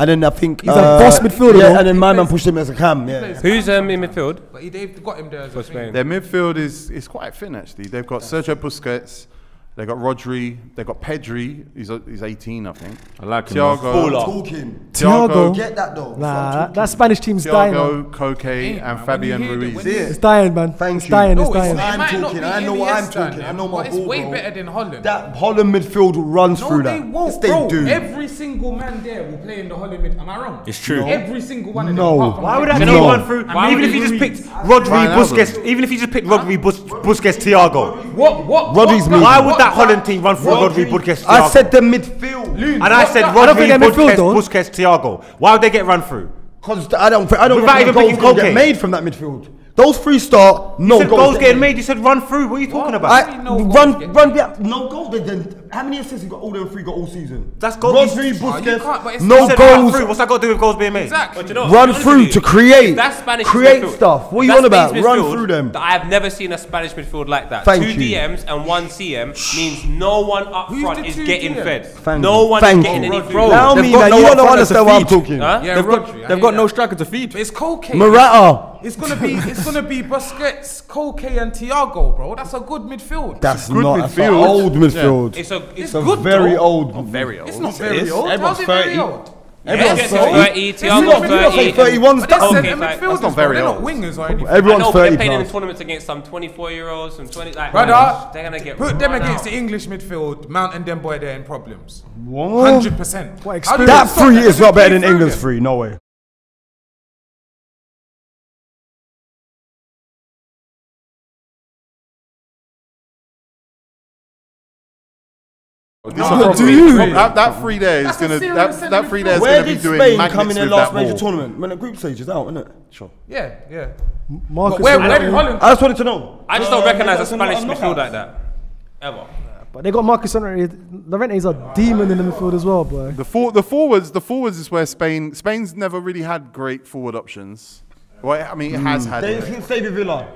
then I think He's a boss midfielder, Yeah, though. and then my man pushed him as a cam. Yeah. Who's in midfield? But they've got him there as a For thing. Spain. Their midfield is quite thin actually. They've got Sergio Busquets, they've got Rodri, they've got Pedri. He's 18, I think. I like him. Thiago, Talking. Thiago. Get that though. Nah, that Spanish team's dying. man. Thiago, Koke, and Fabian Ruiz. It's dying, man. Thank It's you. dying. It's No, dying. it's I'm might not talking, be I know what I'm Iniesta, talking, I know my but it's ball, way bro. better than Holland. That Holland midfield runs No, through they that. won't, Yes, they bro. do. Every single man there will play in the Holland mid. Am I wrong? It's true. Every single one of them. No. apart from Why would Holland. that No. team run through? Why Even would if you just he picked Rodri, Ryan Busquets, even if you just picked Rodri, Busquets, Thiago. What? Rodri's me. Why would that Holland team run through Rodri, Busquets, Thiago? I said the midfield. And I said I don't think Rodri, they're midfield, Busquets, though. Thiago. Why would they get run through? Because I don't Without think even goals picking gonna get Koke. made from that midfield. Those three start, You no said goals getting made. You said run through. What are you talking about? I, No goals run, get run, yeah, no goals. Then how many assists he got? All them three got all season. That's goals. Rodri, you can't, but Busquets, it's- no You said run goals. through. What's that got to do with goals being made? Exactly. But you know, Run to be honest through with to you, create, that's Spanish create midfield. stuff. What are you That's on about? Spain's Run midfield through them. that I have never seen a Spanish midfield like that. Thank Two you. DMs and one CM means no one up Who's front the is two getting DMs? fed. Thank No you. one Thank is getting you. any Rodri. through. Allow They've me, got man. no You don't one know front understand to what I'm feed. talking. Huh? Yeah, They've Rodri, I got hear no that. striker to feed. It's Koke. Morata. It's gonna be Busquets, Koke, and Thiago, bro. That's a good midfield. That's good not. That's an midfield. old midfield. It's It's a a good, very though. old. very old. It's not very old. Everyone's How's it very 30. old? Everyone's Yes, 30. 30, You Thiago's lot say 30. 31's But they're that. centre Okay, fine. midfielders, That's not bro. very They're not old. wingers or anything. I Everyone's know, but they're 30 playing in plus. tournaments against some 24-year-olds, some 20. Like, Brother, they're gonna get put them run against out. the English midfield, Mount and them boy, they're in problems. What? 100%. What How do you That stop three that? is Just not better play than through England's them. three. No way. That free there is gonna. That free there is Where gonna be did doing Spain magnets come in their with last that major ball. tournament? When the group stage is out, isn't it? Sure. Yeah. Marcus Where Llorente. did Holland? I just wanted to know. I just don't recognise a Spanish I'm not midfield out. like that. Ever. But they got Marcus Llorente is a demon in the midfield as well, boy. The forwards is where Spain's never really had great forward options. Well, I mean, it has had. They it. stayed with Villa.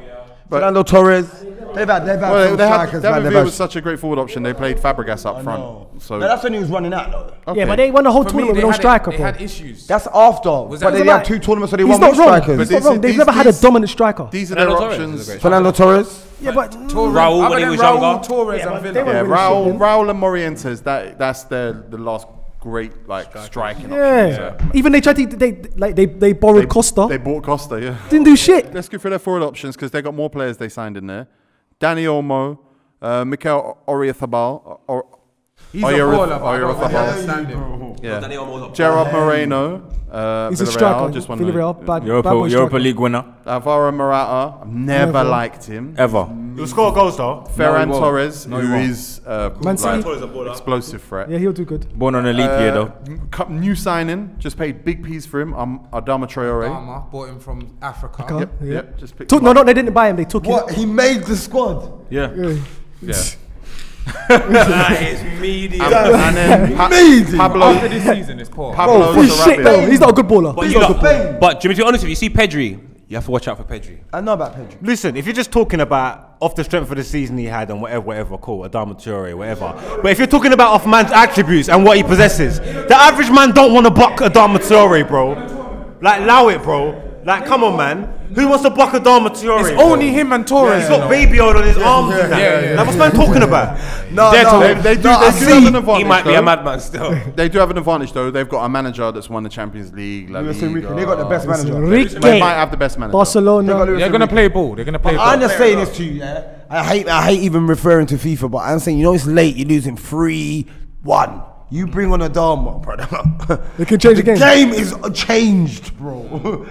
Fernando Torres. They've had some strikers, man. David Villa was such a great forward option. They played Fabregas up front. So But that's when he was running out, though. okay. Yeah, but they won the whole For me, tournament with they no had striker, They bro. had issues. That's after. Was But that- they had 2 tournaments, so they He's won not one wrong. strikers. But He's not wrong. They've never had a dominant striker. These are their Fernando Torres is a options. great Fernando Torres. Yeah, but Torres, Raul other when he than was Raul, younger. Torres and they Villa. were Yeah, really Raul and Morientes. That's the last great striking option. yeah. Even they tried to they borrowed Costa. They bought Costa. Yeah. Didn't do shit. Let's go for their forward options because they got more players they signed in there. Danny Olmo, Mikel Oyarzabal, He's a baller, but I don't really Oyarzabal. understand him. Yeah. Gerard Moreno, He's a Villarreal, striker. just won Villarreal, bad boy Europa striker. League winner. Alvaro Morata, I've never Never. liked him. Ever. He'll score goals though. Ferran won't. Torres, No, he who won't. is Man City. explosive threat. Yeah, he'll do good. Born on a leap year, though. New signing, just paid big P's for him. Adama Traore. Dama bought him from Africa. Yep. Yep, just picked Took, him up. no, they didn't buy him. They took What? him. He made the squad. Yeah. Yeah. That is medium. And then Pablo. After this season, it's poor. Pablo Bro, he's shit though. He's not a good baller. But He's you not a good baller. know, but Jimmy, to be honest with you, see Pedri, you have to watch out for Pedri. I know about Pedro. Listen, if you're just talking about off the strength of the season he had and whatever, cool, Adama Traore, whatever. But if you're talking about off man's attributes and what he possesses, the average man don't want to buck Adama Traore, bro. Like, allow it, bro. Like, come on, man. Who wants to buck Adama Traore? It's only him and Torres. He's got baby oil on his arms. and that. yeah. Like, what's man talking about? They do have an advantage. He might be a though. madman still. They do have an advantage though. They've got a manager that's won the Champions League. La They Liga. got the best manager. They might have the best manager. Barcelona. They're gonna play ball. They're gonna play ball. I'm just saying this to you, yeah. I hate even referring to FIFA, but I'm saying, you know, it's late. You're losing 3-1. You bring on a Dharma, brother. They can change the game. The game is changed, bro.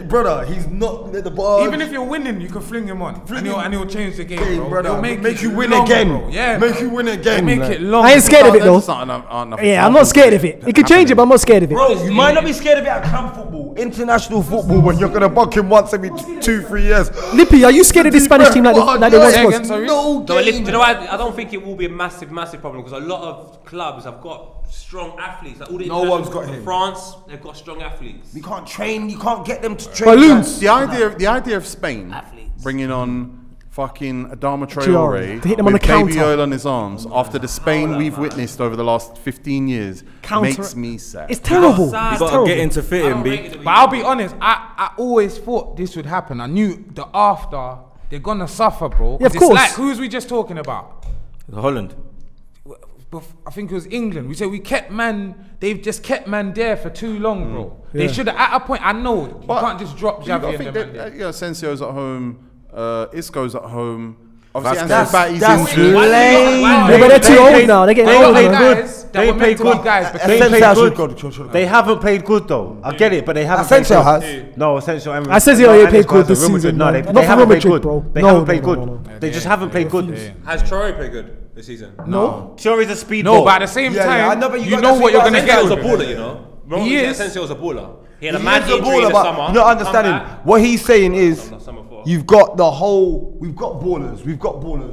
Brother, he's not at the bar. Even if you're winning, you can fling him on, and he'll change the game, bro. brother, He'll make it you win long, again. bro. Yeah, Make you win again. make like. it long. I ain't scared of it though. That's not enough Yeah, I'm not scared of it. It can change it, but I'm not scared of it. Bro, you might not be scared of it at camp football, international football, when you're gonna buck him once every 2-3 years. Lippy, are you scared of this Spanish team like they once Say was? again, sorry? No Do game. you know what? I don't think it will be a massive problem because a lot of clubs have got strong athletes. Like all the No one's internationals got in him. France, they've got strong athletes. You can't train. You can't get them to train. Balloons. The idea of Spain bringing on fucking Adama Traore. Traore To hit them on with the baby counter. oil on his arms after the Spain we've witnessed over the last 15 years Counter- makes me sad. It's terrible. Outside. It's Gotta terrible. get into fitting, B. But I'll be honest, I always thought this would happen. I knew the after they're gonna suffer, bro. 'Cause Yeah, of it's course. like, who was we just talking about? Holland. I think it was England. We said we kept man. They've just kept man there for too long, bro. They Yeah. should have at a point. I know you But can't just drop you gotta Xavi think and them. that, Asensio's at home, Isco's at home. Obviously, That's- Ansu Fati's that's injured. lame. Yeah, but they're too old now. They're getting They old. played man. good. Guys that They were meant played to be good. guys because They Asensio played should good. go. They haven't played good though. I get it, but they haven't. Asensio played has. good. No, Asensio. I said he only played good this Real Madrid, season. No, man. they Not they for haven't Real played Madrid, good. bro. They No, haven't no, played no, good. no, no. They just haven't played good. Has Traore played good this season? No. Traore's a speedball. no, but at the same Yeah, yeah, I time, know, but you you got know that what you're thing gonna about get. Asensio with was a him. baller, you know. He is. Asensio was a baller. He had a He mad is a injury in baller, the but summer. you're not understanding. Come back. What he's saying is, Not summer four. you've got the whole, we've got ballers, we've got baller.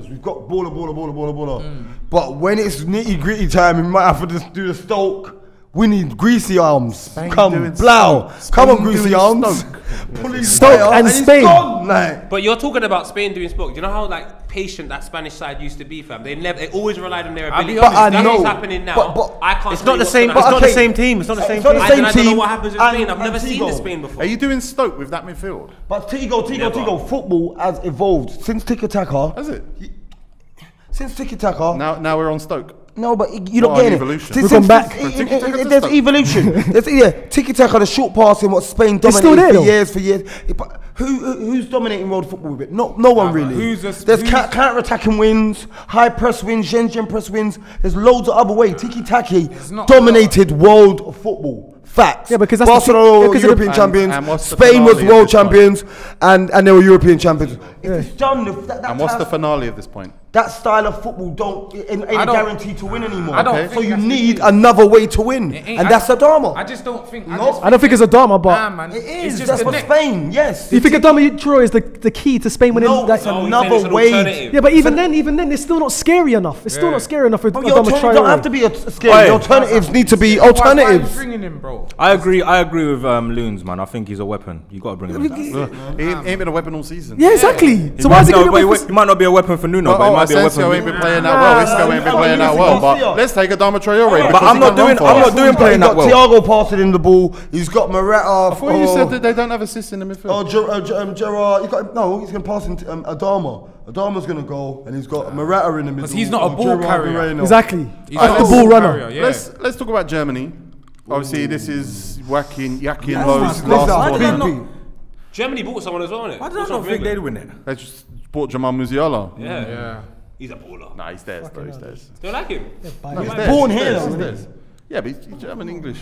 But when it's nitty gritty time, we might have to just do the Stoke. We need greasy arms. Come, doing blow. Stoke. Come on, Spain greasy doing arms. Stoke. Pulling Stoke fire, and it's Spain. gone, like. But you're talking about Spain doing sport. Do you know how like patient that Spanish side used to be, fam? They always relied on their I'll be ability. honest, That's I what's know. happening now. But I can't. It's tell not you the what's same. gonna It's happen. not the okay. same team. It's not the same It's not team. the I same don't know team. what happens in and- Spain. I've never and seen the Tigo. Spain before. Are you doing Stoke with that midfield? But Tigo, football has evolved since tiki-taka. Has it? Since tiki-taka. Now we're on Stoke. No, but you're not What, getting evolution? it. We've gone back. Tiki-taka to There's Stoke. evolution. Tiki-taka, the short passing, what Spain It's still dominated there, for years. But who's dominating world football with it? No one really. who's There's counter-attacking wins, high press wins, Gen press wins. There's loads of other ways. Tiki-taka not- dominated world football. Facts. Yeah, because that's the Barcelona thing- were because of the- European champions. and what's the Spain was finale at world this point? champions, and they were European champions. It's done. And what's the finale of this point? that style of football ain't guaranteed to win anymore. I don't think so you that's need the another way to win, and that's Adama. I just don't think. I don't think it's Adama, but Nah, man. It It's is. just That's the for next- Spain. Yes. do you think Adama Traore is the key to Spain winning? No, that? it's another way. Yeah, but even then, it's still not scary enough. It's still not scary enough with But Adama you Traore. don't have to be scary. The alternatives need to be Why are you alternatives. bringing him, bro? I agree with Loons, man. I think he's a weapon. You got to bring him in. He ain't been a weapon all season. Yeah, exactly. So why is he going to be? He might not be a weapon for Nuno, but he might be a weapon. Asensio ain't been playing that well. Isco ain't been playing that well. But let's take Adama Traore. But I'm not doing playing that well. Thiago passing him the ball. He's got Morata. I thought you said that they don't have assists in the midfield. Oh, Gerard. He's going to pass him to Adama. Adama's going to go, and he's got Morata in the middle. Because he's not a ball carrier. Exactly. He's Like not the a ball carrier, runner. yeah. Let's talk about Germany. Obviously, this is Yaki Yes, Lowe's listen, last listen, tournament. Germany bought someone as well, innit? Why did I not think they'd win it? They just bought Jamal Musiala. Yeah. He's a baller. Nah, he's theirs though. He's theirs. Don't like him? No, he's born theirs, here, he's though, theirs. Yeah, but he's German English.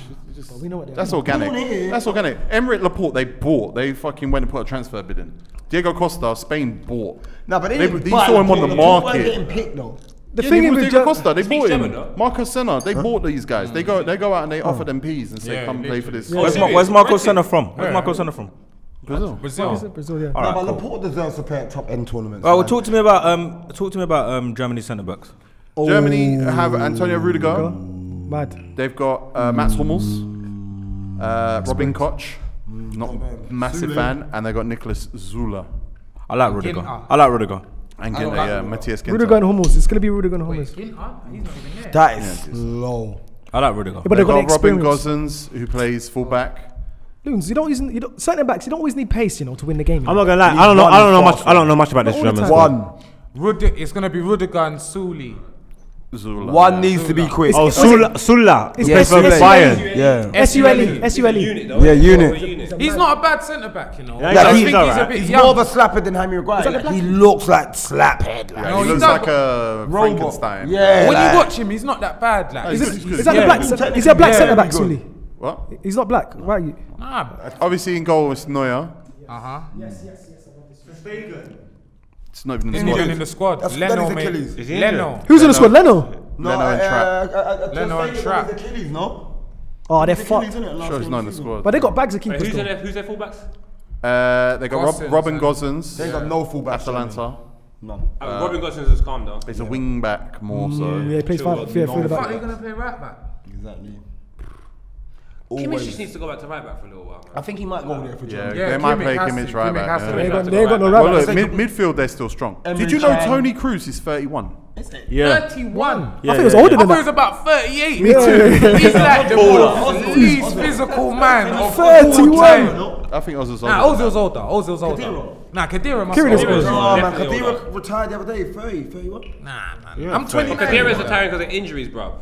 We know what That's organic. Born here. That's organic. Emirates Laporte, they bought. They fucking went and put a transfer bid in. Diego Costa, Spain bought. No, but They saw him on the market. Getting picked though. The Yeah, thing he is was with Diego Costa, they Speaks bought German, him. though. Marcos Senna, they bought these guys. They go out and they offer them peas and say, Yeah, come play for this. literally. Where's Marco Senna from? Where's Marco Senna from? Brazil. Brazil, yeah. No, but Laporte deserves to play at top end tournaments. Oh, well, man. talk to me about Germany centre backs. Germany have Antonio Rudiger. Mad. They've got Mats Hummels, Robin Koch, not a massive fan, and they've got Nicholas Zula. I like Rudiger. Ginter. And Ginter, Matthias Ginter. Rudiger and Hummels. It's going to be Rudiger and Hummels. He's not even there. That is low. I like Rudiger. Yeah, but They've they've got got Robin experience. Gosens, who plays fullback. Loons, centre backs, you don't always need pace, to win the game. I'm not gonna lie. I don't know much about this Not all the German time. squad. It's gonna be Rudiger and Sully. Zula. One needs to be quick. Oh, Sulla. It's Plays for S- Bayern. Yeah. S-U-L-E. Unit, though. Yeah, unit. He's not a bad centre back, you know. Yeah, I Like, think he's he's a bit He's young. more of a slapper than Jaime Maguire. Like, he looks like slaphead. Like. Yeah, he he looks does, like a Robot. Frankenstein. Yeah. When like, you watch him, he's not that bad. Like, He's he's- good. Is that Yeah. the black? Is that a black Yeah, centre back, really good. Sully? What? He's not black, right? nah. Obviously in goal is Neuer. It's not even in the He's not squad. even in the squad. That's Leno, his mate. Achilles. Is he Leno. Who's in the squad? Leno. Leno and Trapp. Leno and Trapp. Achilles, no? Oh, they're Achilles, fucked. isn't it? Last Sure, he's not in the season. squad. But they got bags of keepers. Who's though. their fullbacks? They got Gosens Robin and- Gosens. They ain't got no fullbacks. Atalanta. None. Robin Gosens is calm though. He's a wing back more so. Yeah, he plays Chill, five. Yeah, no. through the Fuck, back. they're gonna play right back. Exactly. Kimmich Always. just needs to go back to right back for a little while. I think he might go there for Yeah, Germany. Yeah, they might Kimmich play has Kimmich to. right Kimmich back. has to yeah. play They back ain't to got right no back. Well, right look, back. midfield they're still strong. Emre Did you know Can. Tony Cruz is 31? Yeah. 31. I think it was older I than thought he was that. about 38. Me too. He's like the least physical man of all 31. time. I think Ozil's Nah, older. Ozil's older. Ozil's older. Nah, Kadira must Khedira's be older. older. Oh man, Definitely Khedira retired the other day. 31. Nah, man. I'm 29. Kadira's retiring because of injuries, bro.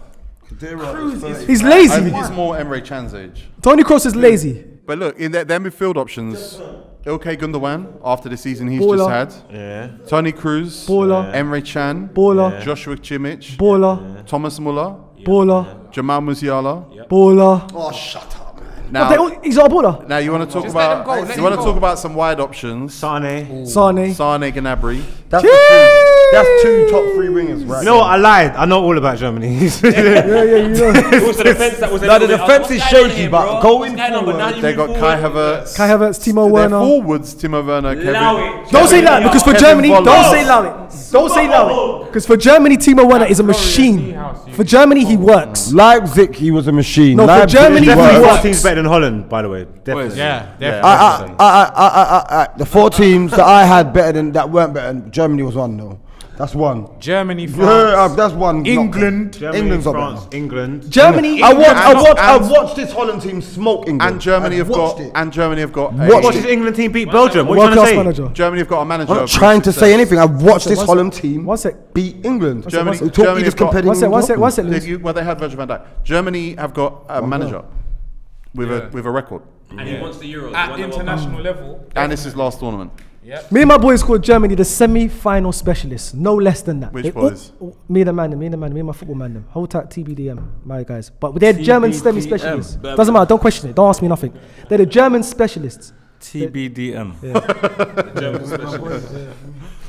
Khedira is 30. He's I lazy. think he's more Emre Can's age. Tony Kroos is lazy. But look, in their midfield options, Ilkay Gundogan, after the season he's Baller. just had. Yeah. Tony Cruz. Baller. Emre Can. Baller. Joshua Kimmich. Baller. Thomas Muller. Baller. Jamal Musiala. Baller. Oh, shut up, man. Now, He's not a baller. now you want to talk Just let them about go, let you want them to go. talk about some wide options. Sane. Sane. Sane, Gnabry. That's the two. That's two top three wingers, right? You know what? I lied. I know all about Germany. Yeah, you know. It was the defense that was a No, the little bit- defense what's is going on shaky, here, but bro? going What's going on? But forward, now you They move got Kai forward. Havertz. Kai Havertz, Timo Their Werner. forwards, Timo Werner, Kevin. Allow it. Don't say that because for Kevin Germany, Volland. don't say allow it. Don't say allow it. Because for Germany, Timo Werner is a machine. For Germany, he works. Leipzig, he was a machine. No, for Leipzig, Germany, he he worked. works. Four teams better than Holland, by the way. Definitely. Yeah, The four teams that I had that weren't better. Germany was one though. That's one. Germany, Yeah, France, that's one. England. Germany, England's not France, better. England. Germany, I And- watched this Holland team smoke England. And Germany have watched got it. a- Watch this England team beat Belgium. What are you world trying class to say? manager. Germany have got a manager. I'm not of trying to success. say anything. I've watched this One sec. Holland team One sec. beat England. Germany- You Germany just have got- compared One sec, England one to sec, one sec. Well, they had Virgil van Dijk. Germany have got a manager with a record, And he wants the Euros. At Won the World Cup. international level. and this is last tournament. Me and my boys called Germany the semi-final specialists, no less than that. Which They boys? me and my football man, them. Hold tight, TBDM, my guys. But they're German semi-specialists. Doesn't matter, don't question it, don't ask me nothing. They're the German specialists. TBDM.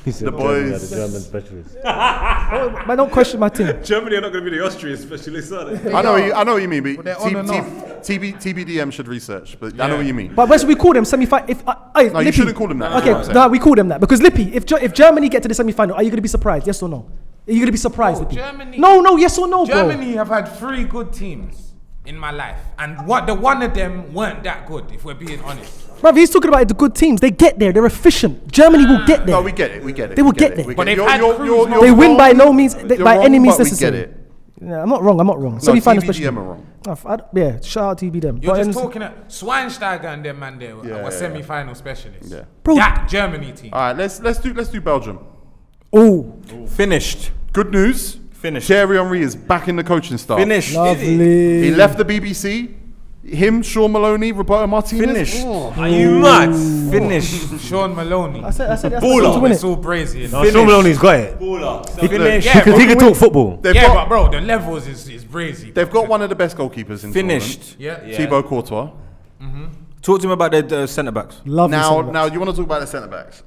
The boys. German specialist. Man, don't question my team. Germany are not going to be the Austrian specialists, are they? I know what you mean, but they're on and off. TBDM should research, but I know what you mean. But when we call them semi-final, if No, Lippy, you shouldn't call them that. Okay, no, we call them that because Lippy, if Germany get to the semi-final, are you going to be surprised? Yes or no? Are you going to be surprised? Lippy? Germany. No, yes or no, bro. Germany have had 3 good teams in my life, and the one of them weren't that good. If we're being honest. Bro, he's talking about the good teams. They get there. They're efficient. Germany will get there. No, we get it. They will get there. But they've had cruise They win by no means, by any means We get necessary. it. Yeah, I'm not wrong. No, Semi-final TBDM special. are wrong. Yeah, shout out TBDM. You're But just talking at Schweinsteiger and them man there were semi-final specialists. Yeah. Bro. That Germany team. All right, let's do Belgium. Oh, Finished. Good news. Finished. Thierry Henry is back in the coaching staff. Finished. lovely. He left the BBC. Him, Sean Maloney, Roberto Martinez. Finished. Are you mad? Finished. Sean Maloney. I said that's Baller. to win It's it. all brazy. No, Sean Maloney's got it. Finished. Yeah, He can talk football. They've Yeah, got, but bro, the levels is brazy. they've got one of the best goalkeepers in Finished. Yeah. Thibaut Courtois. Talk to me about the centre backs. Love Now you want to talk about the centre backs?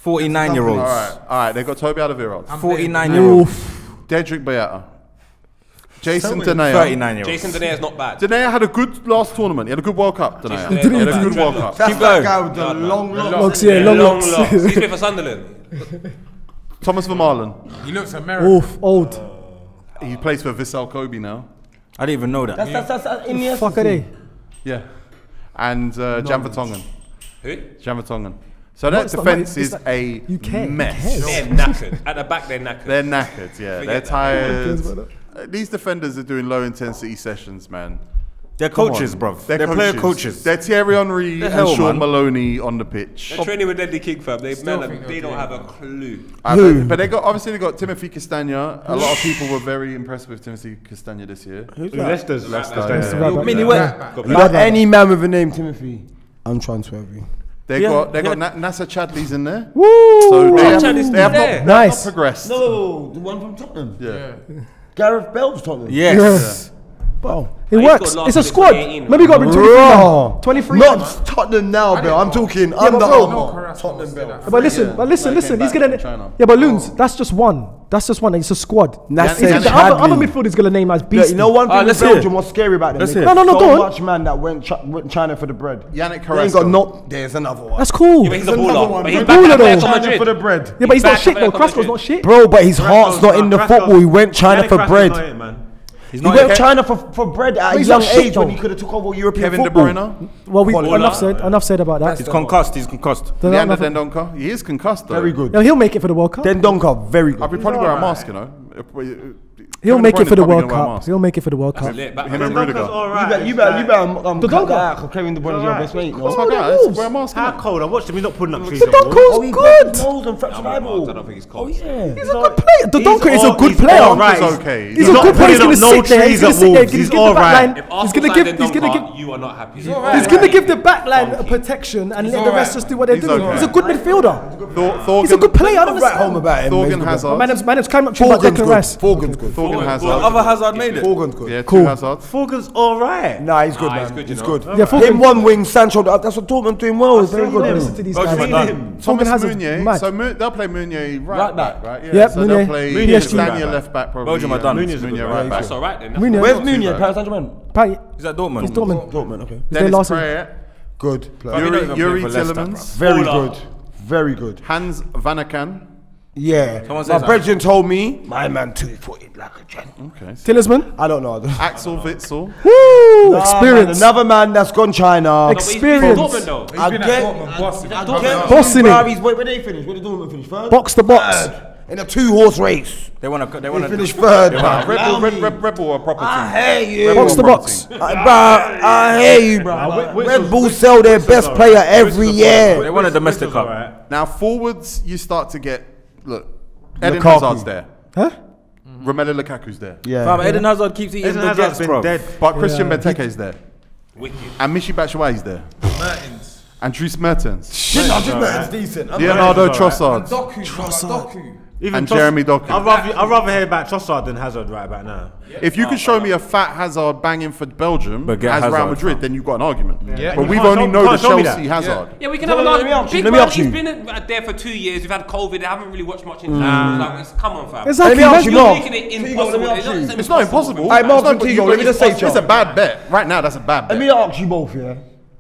49-year-olds. All right. They've got Toby Alderweireld, 49-year-olds. Dedrick Boyata, Jason Denayer. 39-year-olds. Jason Denayer is not bad. Denayer had a good last tournament. He had a good World Cup. Denayer. Jason He had a Denayer good World Cup. That's Keep that going. guy with the long Locks, yeah, long locks. He's played for Sunderland. Thomas Vermaelen. He looks American. Oof, old. He plays for Vissel Kobe now. I didn't even know that. That's in the Fuck are they? Yeah. And Jan Vertonghen. Who? Jan Vertonghen. So that it's not- defence it's is like- a you care, mess. you They're knackered. At the back, they're knackered. They're knackered, yeah. They're Forget tired. These defenders are doing low intensity sessions, man. They're coaches, bruv. They're player coaches. They're Thierry Henry The and hell, Sean man. Maloney on the pitch. They're training with Deadly King, fam. They think they they'll don't do have it, a clue. But they got Timothy Castagna. A lot of people were very impressed with Timothy Castagna this year. Leicester's. Mini Like any man with a name Timothy, I'm transferring. They got Nasser Chadley's in there. Woo! So they have Chadley's not there. Nice. progressed. No, the one from Tottenham. Yeah. Gareth Bale's Tottenham. Yes. Bro, it He's works. got It's a last squad. 2018, Maybe you got to bring 23 man. Bro. 23 Not man. Tottenham now, Bale. I'm talking but Under bro, Armour. Tottenham Bale. But listen. He's came gonna. back from China. Yeah, but Loons, that's just one. That's just one. It's a squad. That's Yeah, it. The other midfield is gonna name as Look, beast. you know one thing with let's hear Belgium, it. what's scary about them? Let's They hear got it. No, so go on. much man that went China for the bread. Yannick They ain't Carrasco. got no. There's another one. That's cool. Yeah, but he's a There's another baller. one. But he's He's back baller at though. Atletico China Madrid. for the bread. Yeah, but he's not back shit at though. Atletico Crasco's Madrid. not shit. Bro, but his heart's not in the football. He went China for bread. He's He not went yet. China for bread at a he's young not shit age when though. he could have took over European Kevin De football. Bruyne. Well, Baller. enough said about that. He's concussed. He's concussed. Leander Dendoncker. He is concussed though. Very good. No, he'll make it for the World Cup. Then Donker, very good. I'll be probably wear a mask, you know. He'll Kevin make De it for the Bruyne's probably World gonna wear a Cup. mask. He'll make it for the World Cup. Lit, back- Him and Rudiger. You better The cut Donker. that out. Kevin De Bruyne is your best mate. What's No? my guy? Let's wear a mask. How innit? cold? I watched him. He's not putting up trees. The on the wall. Donker's Oh, he good. got nose and fractured eyeball. I don't think he's Oh cold. yeah. He's a good player. The Donker is a good He's player. all right. Donker's okay. He's a not good player. He's putting gonna up no sit there. He's trees gonna at sit there. Wolves. He's He's gonna give the all back right. line. If He's Arsenal gonna signed give. He's gonna give. Donker, you are not happy. He's gonna give the back line a protection and let the rest just do what they're He's doing. okay. He's a good midfielder. He's a Thorgan good player. I don't Right home understand. about him. Thorgan He's Hazard. My name's climbing up to about Declan Rice. Thorgan's good. Thorgan The Hazard. other Hazard made it. Thorgan's good. Yeah, Cool. two Hazards. Fulger's all right. Nah, he's good, Nah, man. he's good, you He's know. good. Yeah, Fulgan- Him one wing, Sancho. That's what Dortmund doing well. It's very good. Listen to these Belgium guys. are done. Thomas Hazard's Meunier. mad. So they'll play Meunier right back, right? Yep, so Meunier. they'll play PSG. Castagna left back probably. Belgium are done. Meunier right back. That's all right then. Meunier. Where's Not too Meunier? bad. Paris Saint-Germain. He's at Dortmund. He's Dortmund. Dortmund, okay. He's there Dennis last week. Praet, Good player. He don't even play Yuri for Leicester, Tillemans, Very good. Very good. Hans Vanaken. Yeah. Someone My says brethren told me, my man 2-footed like a gent. Okay. Tillesman. I don't know. Axel Witsel. Woo! Nah, Experience. man, another man that's gone China. Experience. Dortmund though. He's been get- at Dortmund bossing. Bossing it. Where they finish? Where did Dortmund finish? Third? Box to box. In a 2-horse race. they want to. They They want to finished third. Red Allow Bull, me. Red Bull are a proper I team. hear you. Box to box. I hear you, bro. Red Bull sell their best player every year. They want a domestic cup. Now forwards, you start to get look. Eden Lukaku. Hazard's there. Huh? Romelu Lukaku's there. Yeah. Fam, Eden Hazard keeps eating Eden baguettes, Hazard's been bro. dead. But Christian Benteke's there. Wicked. And Michy Batshuayi's there. Mertens. And Dries Mertens. Shit, I just met it's decent. Leonardo Trossard. Doku. and Jeremy Doku. I'd rather hear about Trossard than Hazard right about now. If you could show me a fat Hazard banging for Belgium But get as Hazard Real Madrid, from. then you've got an argument. Yeah. But You we've can't only show- known the can't show me Chelsea that. Hazard. Yeah, we can have an argument. Big let me man, ask he's you. been there for 2 years. We've had COVID. I haven't really watched much in come on, fam. Exactly. Let me ask you, You're Mark. making it Tigo, impossible. let me ask you. It's not impossible. Hey, Mark It's not- and Tigo, let me just say, it's a Charles. bad bet. Right now, that's a bad Let bet. me ask you both, yeah.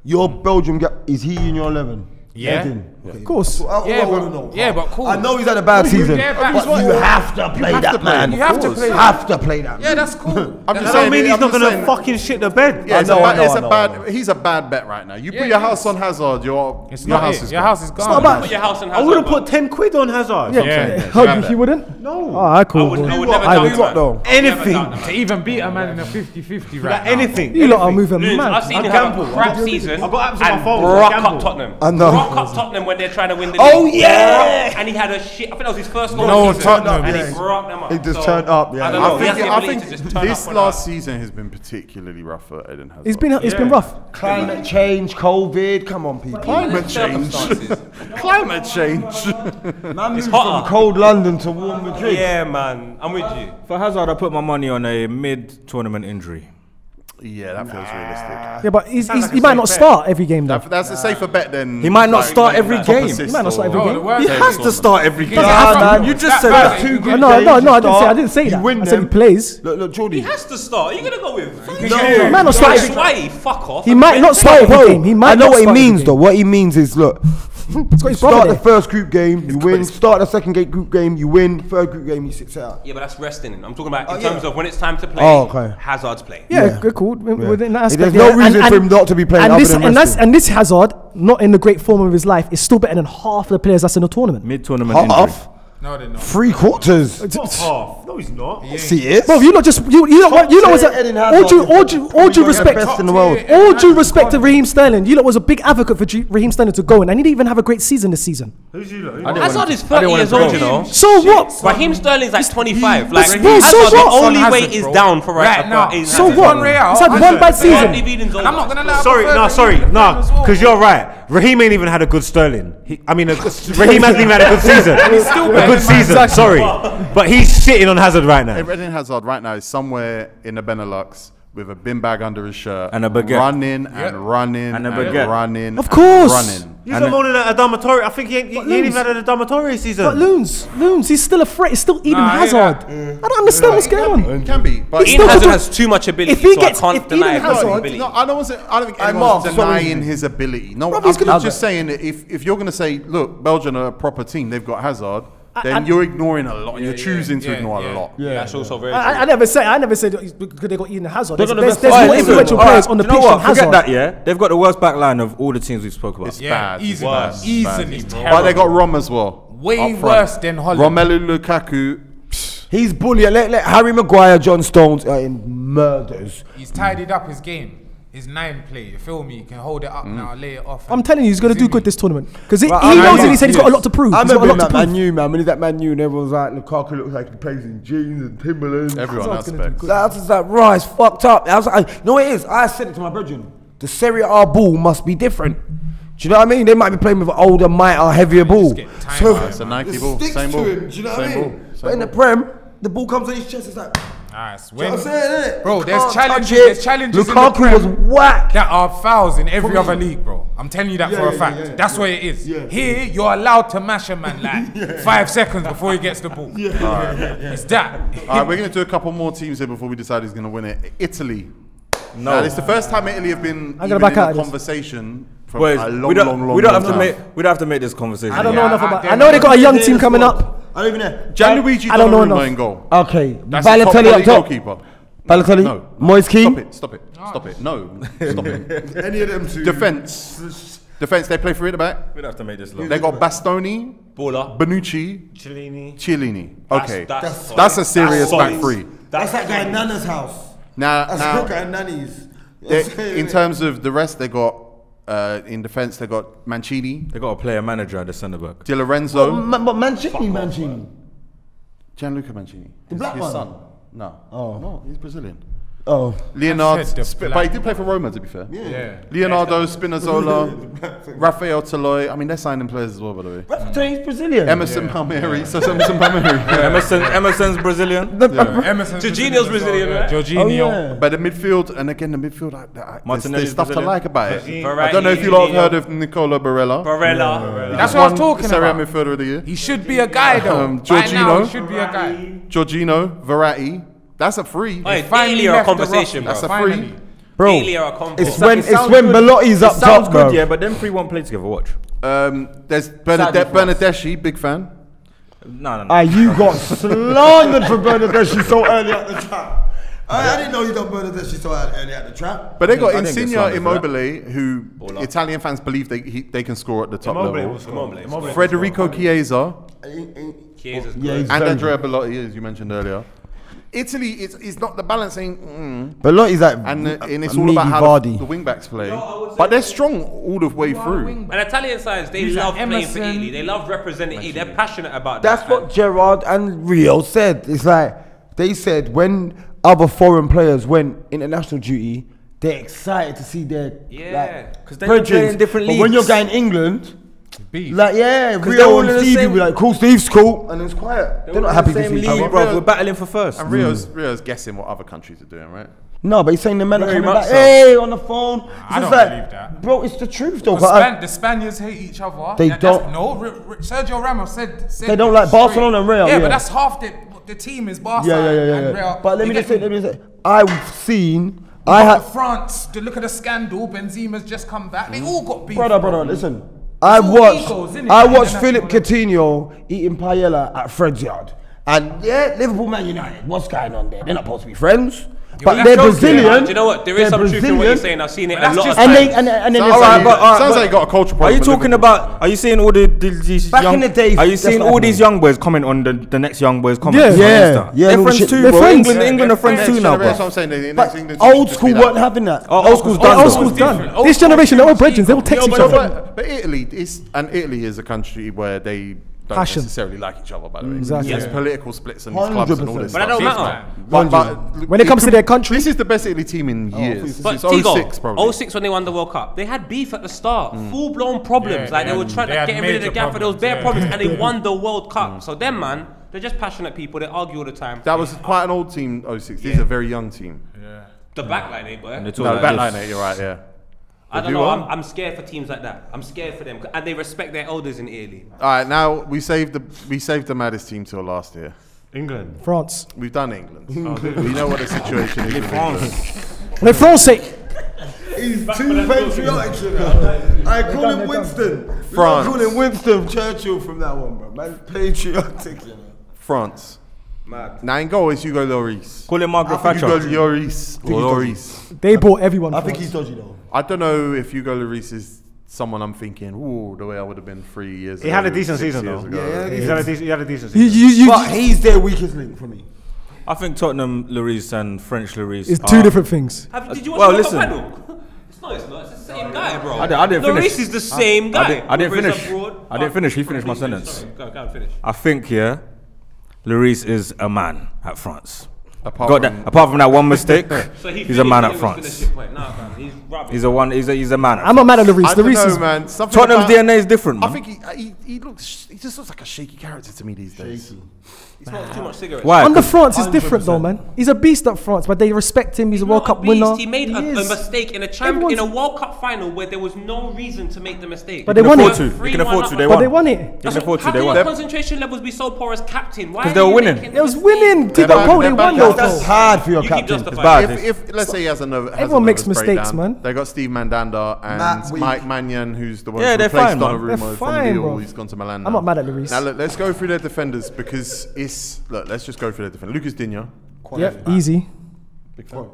Your Belgium guy, is he in your 11? Yeah. Of course. But cool. I know he's had a bad season, Yeah, but but you have to play that man. You have to play that. Have to play that. Yeah, that's cool. I'm That just don't saying, mean he's I'm not just gonna saying- fucking shit the bed. Yeah, it's I know, a I know. bad. He's a bad bet right now. You put your house on Hazard, your It's your not house it. is Your gone. house is gone. not about- Put your house in I Hazard, would have man. put 10 quid on Hazard. Yeah. Oh, you wouldn't? No. Alright, cool. I would never I doubt would it, what man. though? Anything. To even beat a man in a 50-50 right Like now. anything. You lot are moving Loons, mad. I've seen him gamble. have a crap season I've got apps on my and phone, rock gamble. up Tottenham. I know. Rock up Tottenham when they're trying to win the Oh, league. yeah. And he had a shit. I think that was his first goal. No, of the season, Tottenham, and yeah. he broke them up. He just So, turned up, yeah. I don't know. He has the I ability think to just turn this up last season has been particularly rough for Eden Hazard. It's been rough. Climate change, COVID, come on, people. Climate change. Climate change. Man moved hotter. from cold London to warm Madrid. Yeah, man. I'm with you. For Hazard, I put my money on a mid-tournament injury. Yeah, that feels realistic. Yeah, but he might not start every game though. That's a safer bet than. He might not start every top game. assist He might not start every or- game. the worst He thing has to start every game. man. You just said That- that. Two good No, games, I you didn't start, say you that. win I said he them. plays. Look, Jordy. He has to start. You're gonna go with. No, might not start every Why? Fuck off. He might not start every game. He might I know not what he start every means game. though. What he means is, look, He's got his brother start the there. first group game, you win. Start the second group game, you win. Third group game, you sits out. Yeah, but that's resting. I'm talking about in yeah. terms of when it's time to play. Oh, okay. Hazard's playing. Yeah, good call. Within that aspect, There's no reason for him not to be playing and other this, than and resting. this Hazard, not in the great form of his life, is still better than half the players that's in the tournament. Mid-tournament injury. Half, No, they're not. 3/4. Not half. No, he's not. Yes, he is. Bro, you lot just you know what was Top tier Eden all Hazard due is all due the respect. best in the world. All due respect to Raheem Sterling, you lot was a big advocate for Raheem Sterling to go, and he didn't even have a great season this season. Who's you lot? Hazard is 30 years old, you know. So what? Raheem Sterling's like 25. Like, bro, so Hazard, the what? only Hazard, weight is bro. down for Right now. So Hazard's what? on Real. He's had one bad season. Anthony Beden's And I'm not gonna lie. Sorry, because you're right. Raheem ain't even had a good Sterling. Raheem hasn't even had a good season. still A better good than season. Man. Sorry, but he's sitting on Hazard right now. Eden Hazard right now is somewhere in the Benelux with a bin bag under his shirt And a baguette. running and running And a and baguette. running. Of course. running. You're moaning at Adama Traoré. I think he ain't even had an Adama Traoré season. But Loons, he's still a threat. He's still Eden Nah, I hear Hazard. I don't understand what's going on. It can be, but He's Eden still Hazard could do- has too much ability, If he so gets- I if can't deny Eden his Hazard- ability. No, I don't think Mark, anyone's sorry. denying his ability. No, Bruv, he's I'm gonna- just saying that if you're going to say, look, Belgium are a proper team, they've got Hazard, then and- you're ignoring a lot. You're choosing to yeah, ignore yeah. a lot. That's also very I never said because they got Eden Hazard. There's, They're not the there's, best there's more players. influential Alright, players on the do you know pitch than what? Forget Hazard. that, yeah? They've got the worst back line of all the teams we spoke about. It's Yeah, bad. easily, It's easily, bad. terrible. But they got Rom as well. Way up front. worse than Holland. Romelu Lukaku. He's bully. Let Harry Maguire, John Stones are in murders. He's tidied up his game. His 9 play. You feel me? He can hold it up now, lay it off. I'm telling you, he's going to do good this tournament because he Well, knows I it. He said he's got a lot to prove. I He's got a remember lot him to at prove. Man U, man. When he's at Man U and everyone's like, Lukaku looks like he plays in jeans and Timberlands. Everyone Hazard's gonna do aspects. good. I was just like, right, it's fucked up. I was like, no, it is. I said it to my brethren. The Serie A ball must be different. Do you know what I mean? They might be playing with an older, mighter, heavier ball. get time So out. It's a Nike it ball, sticks same to ball, him. Do you know what I same mean? ball, same But in the ball. Prem, the ball comes on his chest. It's like, Nice. do you know what I'm saying, innit? Bro, You there's can't challenges. touch it. There's challenges. in the Lukaku was Prem whack. that are fouls in every me. other league, bro. I'm telling you that Yeah, for a yeah, fact. yeah. That's what it is. Yeah. Here, you're allowed to mash a man like 5 seconds before he gets the ball. It's that. All right, we're going to do a couple more teams here before we decide who's going to win it. Italy. No. It's the first time Italy have been I'm even gonna back in out a of this. conversation for Boys, a long, we don't, long, long, we don't long have to time. make. We don't have to make this conversation. I don't know Yeah, enough I about. don't I know they got a young Yeah, team the coming squad. up. I don't even know. Gianluigi I don't know Donnarumma enough. in goal. Okay, That's a top Balotelli quality up top. goalkeeper. Balotelli, No. Moise Kean. Stop it. No, stop it. Any of them two. Defense, they play three at the back. We don't have to make this long. They got Bastoni, Baller. Bonucci, Chiellini. Chiellini. Okay, That's that's a serious solid. back three. That's that guy in Nana's house. That's Now, that guy in Nanny's. in terms of the rest, they got in defense they got Mancini, They got a player manager at the centre back. Di Lorenzo, But Mancini. Gianluca Mancini. The black his one? son. No, Oh. no, he's Brazilian. Oh. Leonardo, I said the but he did play for Roma, to be fair. Yeah. Leonardo, Spinazzola, Rafael Toloi. I mean, they're signing players as well, by the way. Rafael, he's Brazilian. Emerson Palmieri. So Emerson Palmieri. Emerson's Brazilian. Emerson. Jorginho's Brazilian, right? Jorginho. Oh, yeah. But the midfield, and again, the midfield, there's stuff to Brazilian. like about it. Verratti, I don't know if you lot have Jorginho. heard of Nicola Barella. Barella. That's what I was talking Serie A about. midfielder of the year. He should be a guy though. Right Jorginho. now, he should be a guy. Jorginho, Verratti. That's a free. Hey, Finally Italy are a left the conversation, roster. bro. That's a Finally. free. Bro, Italy are a it's conversation. when Belotti's up Sounds top, bro. good, yeah, but them three won't play together. Watch. There's Bernadeschi, big fan. No. You got slandered for Bernadeschi so early at the trap. I didn't know you done Bernadeschi so early at the trap. But they got I didn't get Insigne, slandered for that. Immobile, who Italian fans believe they can score at the top level. Immobile. Federico Chiesa Chiesa's Yeah, good. he's and very Andrea Belotti, as you mentioned earlier. Italy, it's not the balancing, Belotti's like and it's a all about how Vardy. the wing backs play. But they're strong all the way through. And Italian sides, they He's love like playing for Emerson. Italy. They love representing Italy. They're passionate about That's that. what Gerard and Rio said. It's like they said when other foreign players went international duty, they're excited to see their Yeah. Because they don't play in different But when you're leagues. going England, Beef. like they're Rio all and in the Stevie same- be like, cool, Steve's cool, and it's quiet. They're not happy to see each league, other. bro. We're battling for first. And Rio's guessing what other countries are doing, right? No, but he's saying the men are Very coming much back, so. hey, on the phone. It's I just don't like, believe that. bro, it's the truth though. The Spaniards hate each other. They That's- don't- No, Sergio Ramos said They don't like straight. Barcelona and Real, Yeah, yeah. but that's half the team is Barca Yeah. and Real. But let You me just get say, I've seen, I had, France. Look at the scandal. Benzema's just come back. They all got beef. brother, listen. I all watched, egos, innit? I At watched international Philip level. Coutinho eating paella at Fred's yard, and yeah, Liverpool, Man United. What's going on there? They're not supposed to be friends, but that's they're joking. Brazilian. Do you know what? There is they're some truth in what you're Brazilian, saying. I've seen it But a that's lot of just- And times. then Sounds it's like, like, sounds like you got a culture problem. Are you with talking Liverpool. about? Are you seeing all these Back young? in the day, Are you that's seeing what all these happened. young boys comment on the next young boys comment? Yeah. on Yeah, Insta? yeah, They're little friends shit. too, They're bro. friends. England are friends Next too now, generation, that's what bro. I'm saying. The next but England old should school be weren't that. having that. Old school's done. Old though. school's done. different. This generation, they're all brethren. They all text each other. But Italy is a country where they don't Passion. necessarily like each other, by the way. Exactly. There's Yeah. political splits and these clubs and all 100%. this But that stuff. don't matter. But When it comes to their country- this is the best Italy team in years. But Since 06, Tigo, probably. 06 when they won the World Cup, they had beef at the start, full-blown problems. Yeah, Like they were trying they to had get rid of the major gaffer. There was bare problems, problems, and they won the World Cup. So them, man, they're just passionate people. They argue all the time. That was quite an old team, 06. These are a very young team. The backline, eh, boy. And they talk No, like back this. line, you're right, yeah. I don't you know. are? I'm scared for teams like that. I'm scared for them, and they respect their elders in Italy. All right, now we saved the maddest team till last year. England. France. We've done England. We know what the situation is with England. Les Français. He's too patriotic, you know. I call him Winston. France. I call him Winston Churchill from that one, bro. Man, patriotic, you know. France. Now in goal is Hugo Lloris. Call him Margaret Hugo Thatcher. Lloris. Or Lloris. They bought everyone. I for think us. he's dodgy though. I don't know if Hugo Lloris is someone I'm thinking, ooh, the way I would have been 3 years ago. He had a decent 6 season years though. ago. He had a decent You, season. you, But he's their weakest link for me. I think Tottenham Lloris and French Lloris. it's two different things. Did you watch Well, the World listen. Cup final? It's not. It's the same guy, bro. I didn't Lloris finish. is the same guy. I didn't Whether he's finish. abroad- I didn't finish. He finished my Sorry, sentence. Go and finish. I think Lloris is a man at France. Apart from- Apart from that one mistake, So he's a man at He's France. He's rubbish. He's a man. At I'm not mad at Lloris. I don't Lloris know, is man. Something Tottenham's about- DNA is different, I man. think he just looks like a shaky character to me these days. He smokes too much cigarettes. Why? under France is different though, man. He's a beast at France, but they respect him. He's a World Not Cup beast. winner. He made a is. mistake in a Everyone's- World Cup final where there was no reason to make the mistake. But they They won can it. afford to. They can afford to. They But won. they won it. They can afford to. How They can won. your concentration levels be so poor as captain? Why Because are they were you winning. making It was the winning. mistake? Did that goal? They They're won bad. though. That's bro. hard for your You keep captain. justifying bad. it. If let's say he has a nervous Everyone makes nervous mistakes, breakdown, man. They got Steve Mandanda Matt and Week. Mike Mannion, who's the one Yeah, who they're replaced fine, man. Donnarumma They're from fine, Lille. bro. He's gone to Milan now. I'm not mad at Lloris. Now look, let's go through their defenders because let's just go through their defenders. Lucas Digne. Yep, easy. Big fan.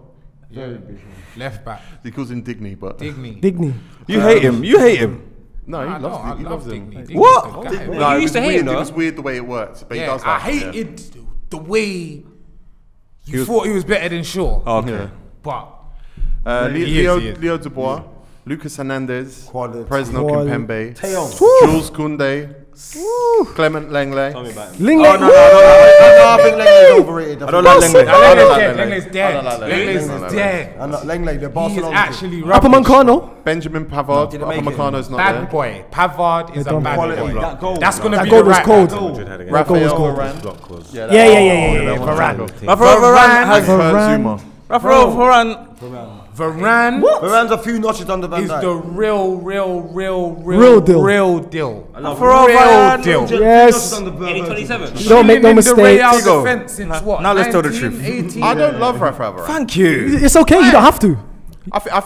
Left back. He calls him Digny, but Digny. Digny. You hate him. You hate him. no, he loves him. Digny. What? Digny's the guy, man. No, You it used was to hate weird. him, It though. was weird the way it worked, but he Yeah, does I like it, yeah. hated the way you thought he was better than Shaw. Okay. But Leo he is. Dubois. Lucas Hernandez, Quality. Presno Kimpembe, Teo. Jules Koundé, Clement Lenglet. Tell me about him. Linglet. No, I think Lenglet is overrated. I don't like Lenglet. Lenglet's dead. Lenglet's dead. I'm not Lenglet. The He is Barcelona. actually Upper rubbish. Mancano. Benjamin Pavard. Didn't Upper make it. Meccano's not Bad there. boy. Pavard is a don't bad quality. boy. That goal. That's gonna That be goal the was right cold. back. Raphael goal was cold. Varane. Yeah. Varane. Varane has Zuma. Varane Varane's a few notches under Van is Dijk. the real deal. Real deal. Varane. Real deal. Yes. Any 27? Don't make no In the Real mistakes. defense since what? Now let's tell the 19, truth. 18? I don't love Raphael Varane. Thank you. It's okay. You don't have to. I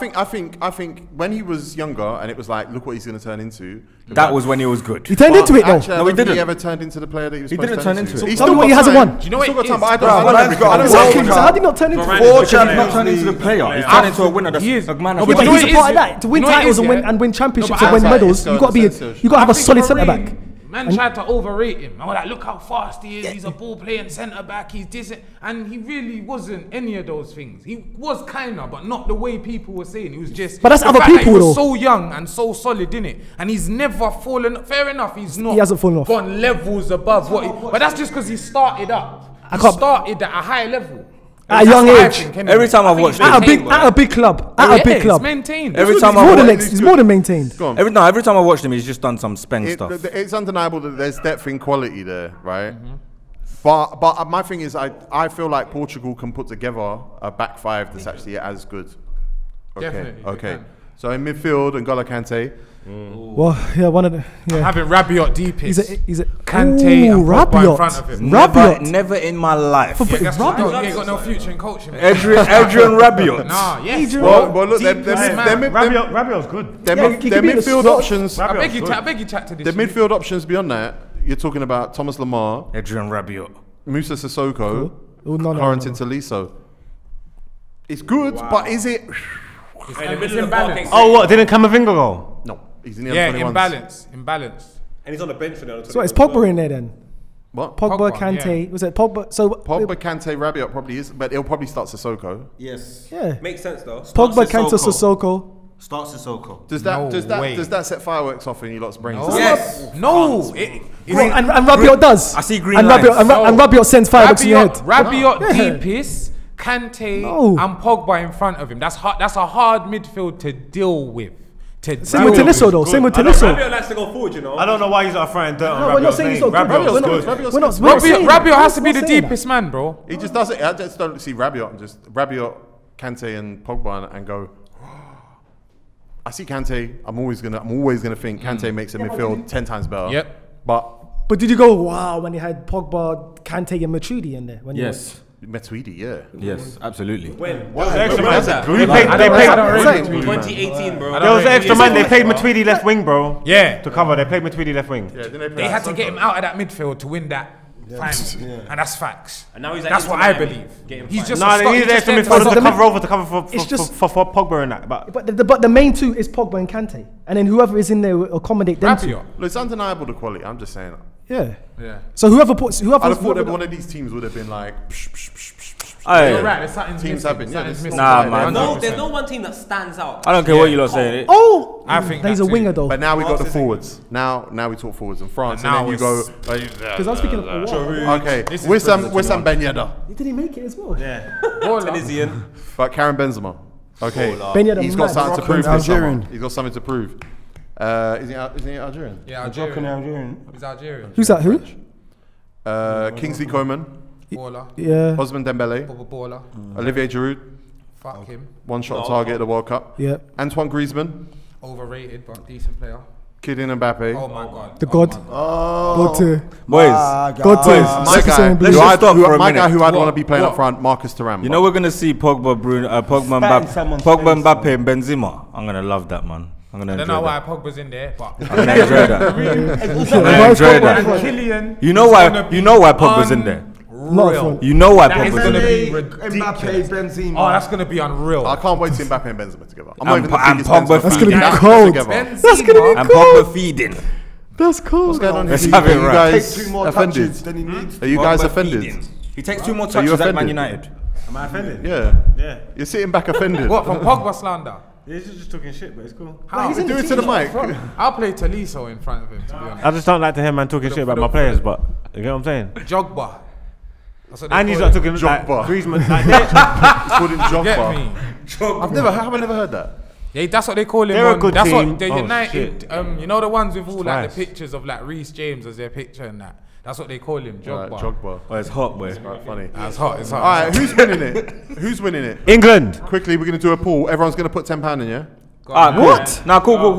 think when he was younger and it was like, look what he's going to turn into. That was when he was good. He turned into it though. Actually, I No, don't he think didn't. He ever turned into the player that he was He supposed didn't to turn turn into into. it. He's Tell me still what got he hasn't time. won. Do you know what He's it still got time, is? but I Bro, don't Varane's know. got I don't Exactly. know. So how did he not turn into? Four He's champions. not turning into the player. He's Yeah. turning into a winner. That's He is. a man No, of but But you know he's what a it part of is, that. To win you know what it titles is, and win yeah? and win championships No, and but win outside, medals, it's you got to be going you got to have a I think solid for centre Varane, back. Man tried to overrate him. I was like, look how fast he is. He's a ball playing centre back. He's this, and he really wasn't any of those things. He was kinda, but not the way people were saying. He was just. But that's the other fact that people, he though. was so young and so solid in it, and he's never fallen. Fair enough, he's not. He hasn't fallen off. Gone levels above what. But that's just because he started up. He can't- started at a high level. At a That's young what I age. think, anyway. Every time I I've think watched he's him. maintained, At a big club. At a big club. It's maintained. Every He's time more I than watch, he's more than maintained. Go on. every time I watched him, he's just done some spend stuff. It's undeniable that there's depth in quality there, right? But my thing is, I feel like Portugal can put together a back five that's actually as good. Okay, Definitely, they okay. can. So in midfield, N'Golo Kante. Well, yeah, one of the yeah. Having Rabiot deepest. He's a Kante and Pogba in front of him. Rabiot. Never in my life. Yeah, that's Rabiot. Rabiot. He ain't got no future in coaching. Adrian Rabiot. Nah, yes. Well, look, them Rabiot's good. Yeah, he could be the midfield slot. options. I beg you chat to this. The midfield options beyond that, you're talking about Thomas Lemar, Adrian Rabiot. Musa Sissoko, Oh, no, Corentin Tolisso. It's good, but is it? It's imbalance. Oh, what? Didn't Camavinga go? No, he's in the Yeah, under-21s. imbalance. And he's on the bench for the So it's Pogba in there then. What? Pogba, Pogba, Kante. Was it Pogba? So Pogba, Kante, Rabiot probably is, but he'll probably start Sissoko. Yes. yeah. Makes sense though. Pogba, Kante, Sissoko. Starts Sissoko. Does No that way. does that set fireworks off in your lot's brains? No. Yes. No. And Rabiot does. I see green and lines. Rabiot, and Rabiot sends fireworks in your head. Rabiot Yeah. deepest, Kante No. and Pogba in front of him. That's hard. That's a hard midfield to deal with. Same with Tolisso though. Same with Tolisso. Rabiot likes to go forward, you know. I don't know why he's not throwing dirt No, on we're not Rabiot's saying he's name. not good. Rabiot's We're not- good. We're not saying that. Rabiot has to be We're the not saying that. deepest man, bro. He just does it. I just don't see Rabiot and just Rabiot, Kante, and Pogba and go. I see Kante. I'm always gonna think Kante makes the midfield 10 times better. Yep. But But did you go wow when you had Pogba, Kante, and Matuidi in there? When you Yes. Metuidi, yeah. Yes, absolutely. When? Extra man. that? They I don't rate Matuidi, man. 2018, bro. There was an extra man. They played Matuidi left wing, bro. Yeah. To cover, they played Matuidi left wing. Yeah, didn't play They had to get him out of that midfield to win that final, and that's facts. And now he's at That's Inter what I Miami, believe. getting He's fined. just No, a they stop- needed he's just extra there to midfielders stop to the cover over It's just- for Pogba and that. But But the main two is Pogba and Kante, and then whoever is in there will accommodate them two. Rabiot. Look, it's undeniable the quality. I'm just saying. Yeah. Yeah. So whoever puts I'd have thought that one of these teams would have been like. Aye. You're right. There's something's Teams missing. have been, yeah, Something's there's- missing. Nah, man. No, there's no one team that stands out. I don't care what you lot saying. Oh, I think he's that a too. winger though. But now we got the forwards. Now we talk forwards in France, And and then now you go. Because I'm speaking of Okay, This is Wissam Ben Yedder, Did he make it as well? Tunisian. but Karim Benzema. Okay, Ben Yedder, he's got mad. something to prove. Moroccan, this summer. Algerian. He's got something to prove. Is he Algerian? Yeah, Algerian. Algerian. He's Algerian. Who's that? Who? Kingsley Coman, Baller. Yeah. Osman Dembele, Bubba Baller. Olivier Giroud, Fuck him. one shot on target at the World Cup. Yeah. Antoine Griezmann, Overrated, but decent player. Kylian Mbappe. Oh my god. The God. Oh. God to. Boys, God to. Boys, My guy, Saying blue. let's just stop for a my guy minute. who I'd want to be playing up front, Marcus Thuram. you know we're gonna see Pogba, Spat in someone's Pogba, face, Mbappe, and Benzema. I'm gonna love that, man. I'm gonna I don't enjoy know why that. Pogba's in there, but I'm gonna enjoy that. I'm gonna enjoy and that. Kylian. You know why? You know why Pogba's in there. Not Real. front. You know why That is Pogba's in gonna there. be ridiculous. Mbappe, Benzema. Oh, that's gonna be unreal. I can't wait to see Mbappe and Benzema together. I'm And not even the Pogba biggest Benzema That's fan. gonna be That cold. together. That's gonna be And cold. Pogba feeding. That's cool. What's going on here? Let's Are have it you right. Take guys two more offended? touches than he needs. Are you guys Pogba offended? feeding. He takes two more Are you touches at Man offended? United. am I offended? Yeah. You're sitting back offended. What from Pogba slander? He's just talking shit, but it's cool. Do it to the mic. I'll play Taliso in front of him, to be honest. I just don't like to hear man talking shit about my players, but you get what I'm saying? Jogba. And he's not talking like Jogba. Griezmann. Like, Called him Jogba. Get me? I've never heard that. Yeah, that's what they call him. They're a good that's team. what the Oh, United. shit. You know the ones with all like Twice. the pictures of like Reece James as their picture and that. That's what they call him, Jogba. Right, Jogba. Oh, it's hot, boy. Right, funny. That's hot. It's hot. All right, who's winning it? Who's winning it? England. Quickly, we're going to do a pool. Everyone's going to put £10 in, yeah? What? Nah, cool. All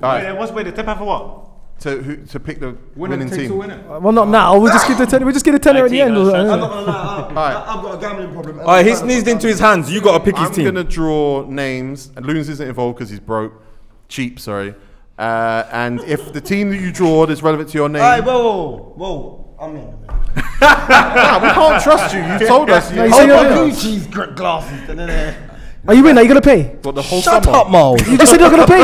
right, What's the £10 for what? to pick the winning team. Well, not now. We'll just give the tenner. We'll just get the tenner at the end. I'm not gonna lie. I've got a gambling problem. Alright, he sneezed into his hands. You gotta pick his I'm team. going to draw names. And Loons isn't involved because he's broke. Cheap, sorry. And if the team that you draw is relevant to your name... Alright, whoa. I'm in. Nah, we can't trust you. You told us. No, you Hold said on, you're- Gucci's glasses. Are you in? Are you gonna pay? What, the whole Shut summer? up, Mo. You just said you're gonna pay.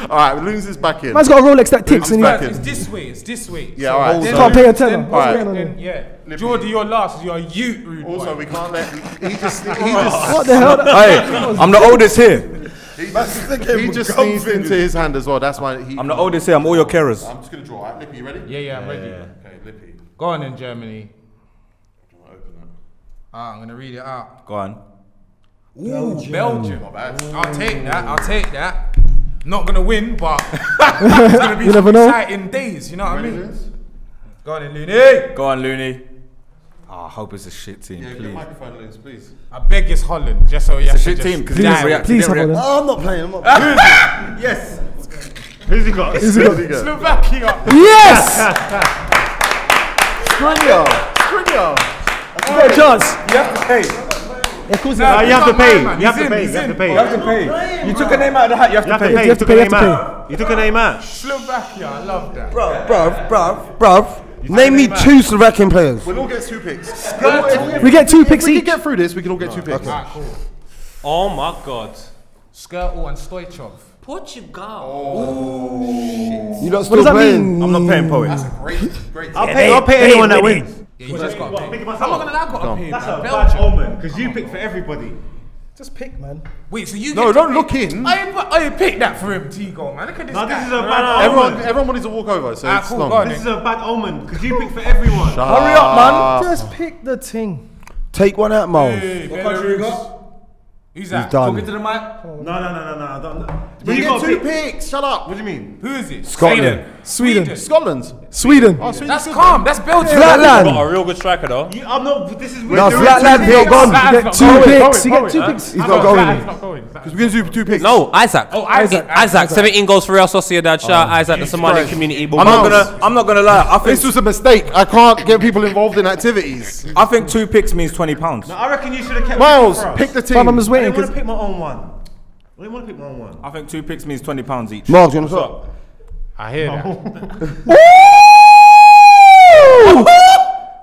All right, Loons is back in. Man's got a Rolex that ticks and he back It's this way. It's this way. Yeah, all right. then- can't pay a tenner. then- What's Alright. going on then, here? yeah. Jordy, you're last. You're a Ute, rude Also, boy. we can't let... He just What the hell? Hey, I'm the oldest here. he just sneezed into his hand as well. That's why he... I'm the oldest here. I'm all your carers. I'm just going to draw. All right, Lippy, you ready? Yeah, I'm ready. Okay, Lippy. Go on in Germany. Open it. I'm gonna read it out. Go on. Ooh, Belgium. I'll take that. Not gonna win, but it's gonna be You some never know. exciting days. You know what I mean? Go on in, Looney. Go on, Looney. I hope it's a shit team, Yeah, get the please. microphone, Loons, please. I bet it's Holland, just so you It's a have shit to team just because he didn't react. Please have react. one. Oh, I'm not playing. Yes. Who's he got? Slovakia. Yes. Skriniar. You got a chance. You have to pay. Yeah, of course. No, you have to pay. man. You have He's to in, pay. he's You have to in. pay. You have to pay. You took a name out of the hat. You have You to have to pay. pay. You You have to took pay, a you name have to out. You took a name out. Slovakia, I love that. Bruv. Name me 2 Slovakian players. We'll all get 2 picks. We get 2 If picks we each. can get through this, we can all get 2 picks. Alright, cool. Oh my God. Skirtle and Stoichkov. Portugal. You lot What still does that playing? mean? I'm not paying poet. Great. I'll pay anyone that wins. Yeah, you just gotta pay. pick I'm myself. not gonna lie, I gotta pay. That's man. a bad Belgium. omen because you pick for everybody. Just pick, man. Wait, so you No, get to don't pick- look in. I picked that for him, Tigo, man. Look at this No, guy. this is a bad Everyone, omen. everyone wanted to walk over, so it's cool, long. go on. This is a bad omen because you pick for everyone. Hurry up, man. Just pick the thing. Take one out, Mo. Hey, What country you got? Who's that? done. Talking to the mic. No. Don't. You You get got 2 pick. picks. Shut up. What do you mean? Who is it? Scotland. Sweden. Scotland. Sweden. Oh, Sweden's That's good. calm. That's Belgium. Got Flatland. a real good striker though. I'm not. This is No, weird. Flatland. You're gone. You get 2 picks. You get 2 picks. He's not going. He's not going. Because we're going to do 2 picks. No, Isaac. Oh, Isaac. 17 goals for Real Sociedad. Shout out Isaac, the Somali community. I'm not gonna lie. I think This was a mistake. I can't get people involved in activities. 2 picks means £20. I reckon you should have kept. Miles, for us. pick the Fam, I'm team. just I waiting didn't want because to pick my own one. I didn't want to pick my own one. I think 2 picks means £20 each. Mark, do you want to start? I hear that.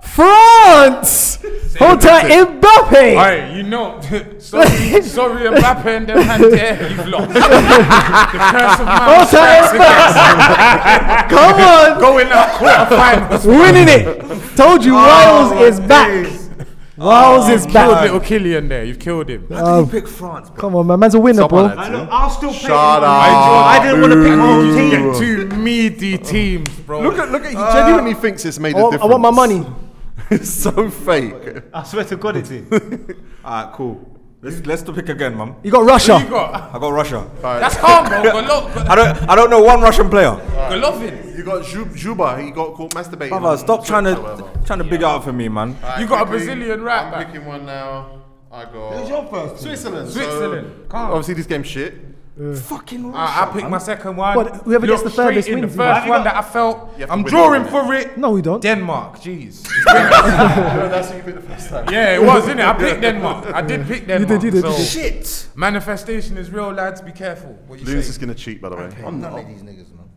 France. Hold tight, Mbappe. Alright, you know, sorry, Mbappe and them hand there, you've lost. The curse of Hold man. tight, Mbappe. Come on. Going out quarterfinals. Winning it. Told you, Wales is back. Wales is Killed back. little Killian there. You've killed him. You pick France, bro. Come on, man. Man's a winner, Someone bro. had I know. I'll still pay. Shut anyone. up. I didn't want to pick my own You team. get 2 meaty teams, bro. Look at, he genuinely thinks it's made a difference. I want my money. It's so fake. I swear to God, it is. Alright, cool. Let's pick again, man. You got Who Russia. you got? I got Russia. That's calm, bro. I don't know one Russian player. Golovin. You got Juba, he got caught masturbating. Brother, stop trying to big out for me, man. You got a Brazilian right I'm back. picking one now. I got. Who's your first? Switzerland. Switzerland. So, Calm. obviously, this game's shit. Fucking I picked my second one. But whoever gets Look the furthest straight in wins. the first one that I felt, You have to I'm win drawing it. for it. No, we don't. Denmark, jeez. That's what you picked the first time. Yeah, it was, innit? I picked Denmark. I did pick Denmark. you did. So shit. manifestation is real, lads. Be careful what you Loon's say. is gonna cheat, by the way. I'm none of these niggas, man.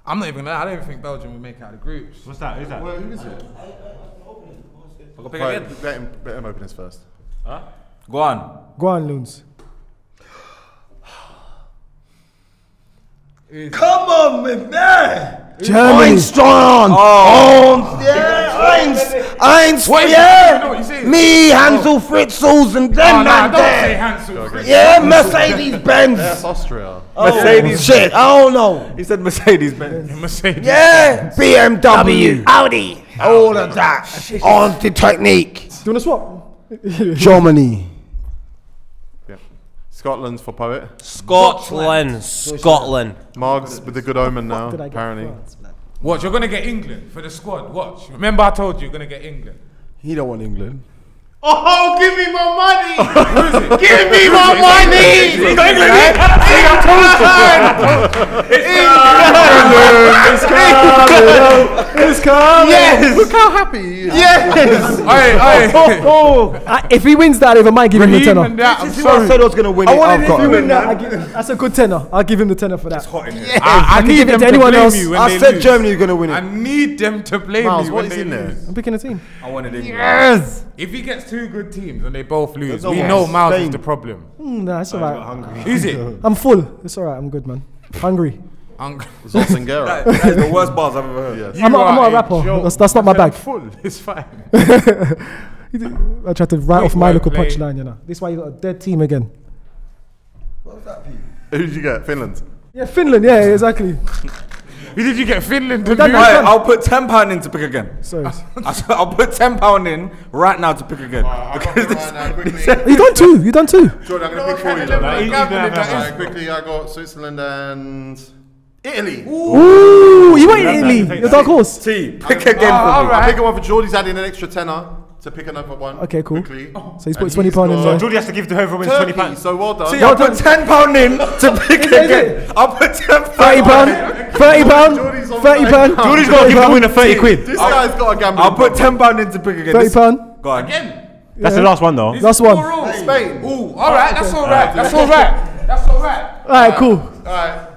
I'm not even gonna lie, I don't even think Belgium will make it out of the groups. What's that? Who's that? Who is it? I'll pick Right, again. let him open his first. Go on. Go on, Loons. Come on, man. Germany. Strong. Oh, yeah. Eins, What is it? yeah. No, you say- Me, Hansel, Fritzels, and them Oh, man don't say there. Hansel. Yeah, Mercedes Benz. That's Austria. Mercedes. Shit, I don't know. He said Mercedes Benz. Mercedes. Yeah, BMW, Audi, all of that. On the technique. Do you want to swap? Germany. Yeah. Scotland's for poet. Scotland. Margs with the good omen now, Did I get apparently. France, man? Watch, you're gonna get England for the squad. Watch. Remember, I told you you're gonna get England. He don't want England. Oh, give me my money! Who is it? Give me my money! He's got England. It's coming. Yes! Look how happy he is. Yes! Aye. If he wins that, I don't even mind giving him the Raheem tenner. and that, I'm This is what I sorry. said I was gonna win it. I've got If you win it. that, that's a good tenner. I'll give him the tenner for that. I can need give it them to to anyone blame else. you when I they said lose. Germany are gonna win I it. need them to blame Miles, me what when is they in there? lose. I'm picking a team. I wanted England. Yes. If he gets two good teams and they both lose, no we way. know Miles is Spain. the problem. Nah, it's alright. Who's it? I'm full. It's alright. I'm good, man. Hungry. Zoltangera. That is the worst bars I've ever heard. Yes. I'm not are a rapper. joke. That's not my I said bag. I'm full. It's fine. I tried to write off my Quick local wordplay. punchline, you know. This is why you got a dead team again. Who did you get? Finland. Yeah, Finland. Yeah, exactly. Who did you get? Finland to done do? that. Right, I'll put £10 in to pick again. Sorry. I'll put £10 in right now to pick again. You done two. You done two. Jordan, I'm going to pick for you. Though. Quickly, I got Switzerland and Italy. Ooh, you went Italy. Your dark horse. T, pick again for me. I'm picking one for Geordie's adding an extra tenner to pick another one. Okay, cool. Quickly. So he's put And £20 in got there. Geordie has to give to whoever wins Turkey, £20. so well done. See, I'll put £10 in to pick again. I'll put £10. £30. £30. Geordie's got to give the winner 30 quid. This guy's got a gamble. I'll put £10 in to pick again. £30. Go on. Again. That's the last one though. Last one. Spain. Ooh, all right. That's all right. That's all right. That's all right. Alright, cool. Alright.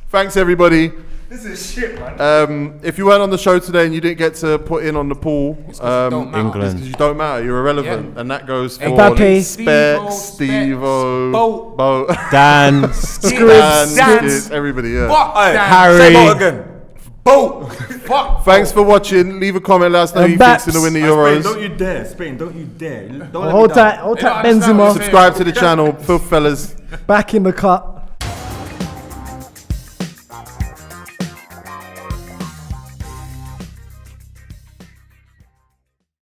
Thanks, everybody. This is shit, man. If you weren't on the show today and you didn't get to put in on the pool, don't matter. England. because you don't matter, you're irrelevant, Yeah. and that goes for Mbappe. Specs, Steve-O, Boat. Bo, Dan. Dan, Dance. Skids, everybody. Yeah. Fuck Aye, that. Harry. Say boat again. Boat. Fuck. Thanks for watching. Leave a comment. Let us know And who Baps. thinks to win the Spain, Euros. don't you dare. Spain, don't you dare. Don't let me Hold down. tight, They don't understand what Benzema. I'm saying. Subscribe to the channel, FilthyFellas. Back in the cut.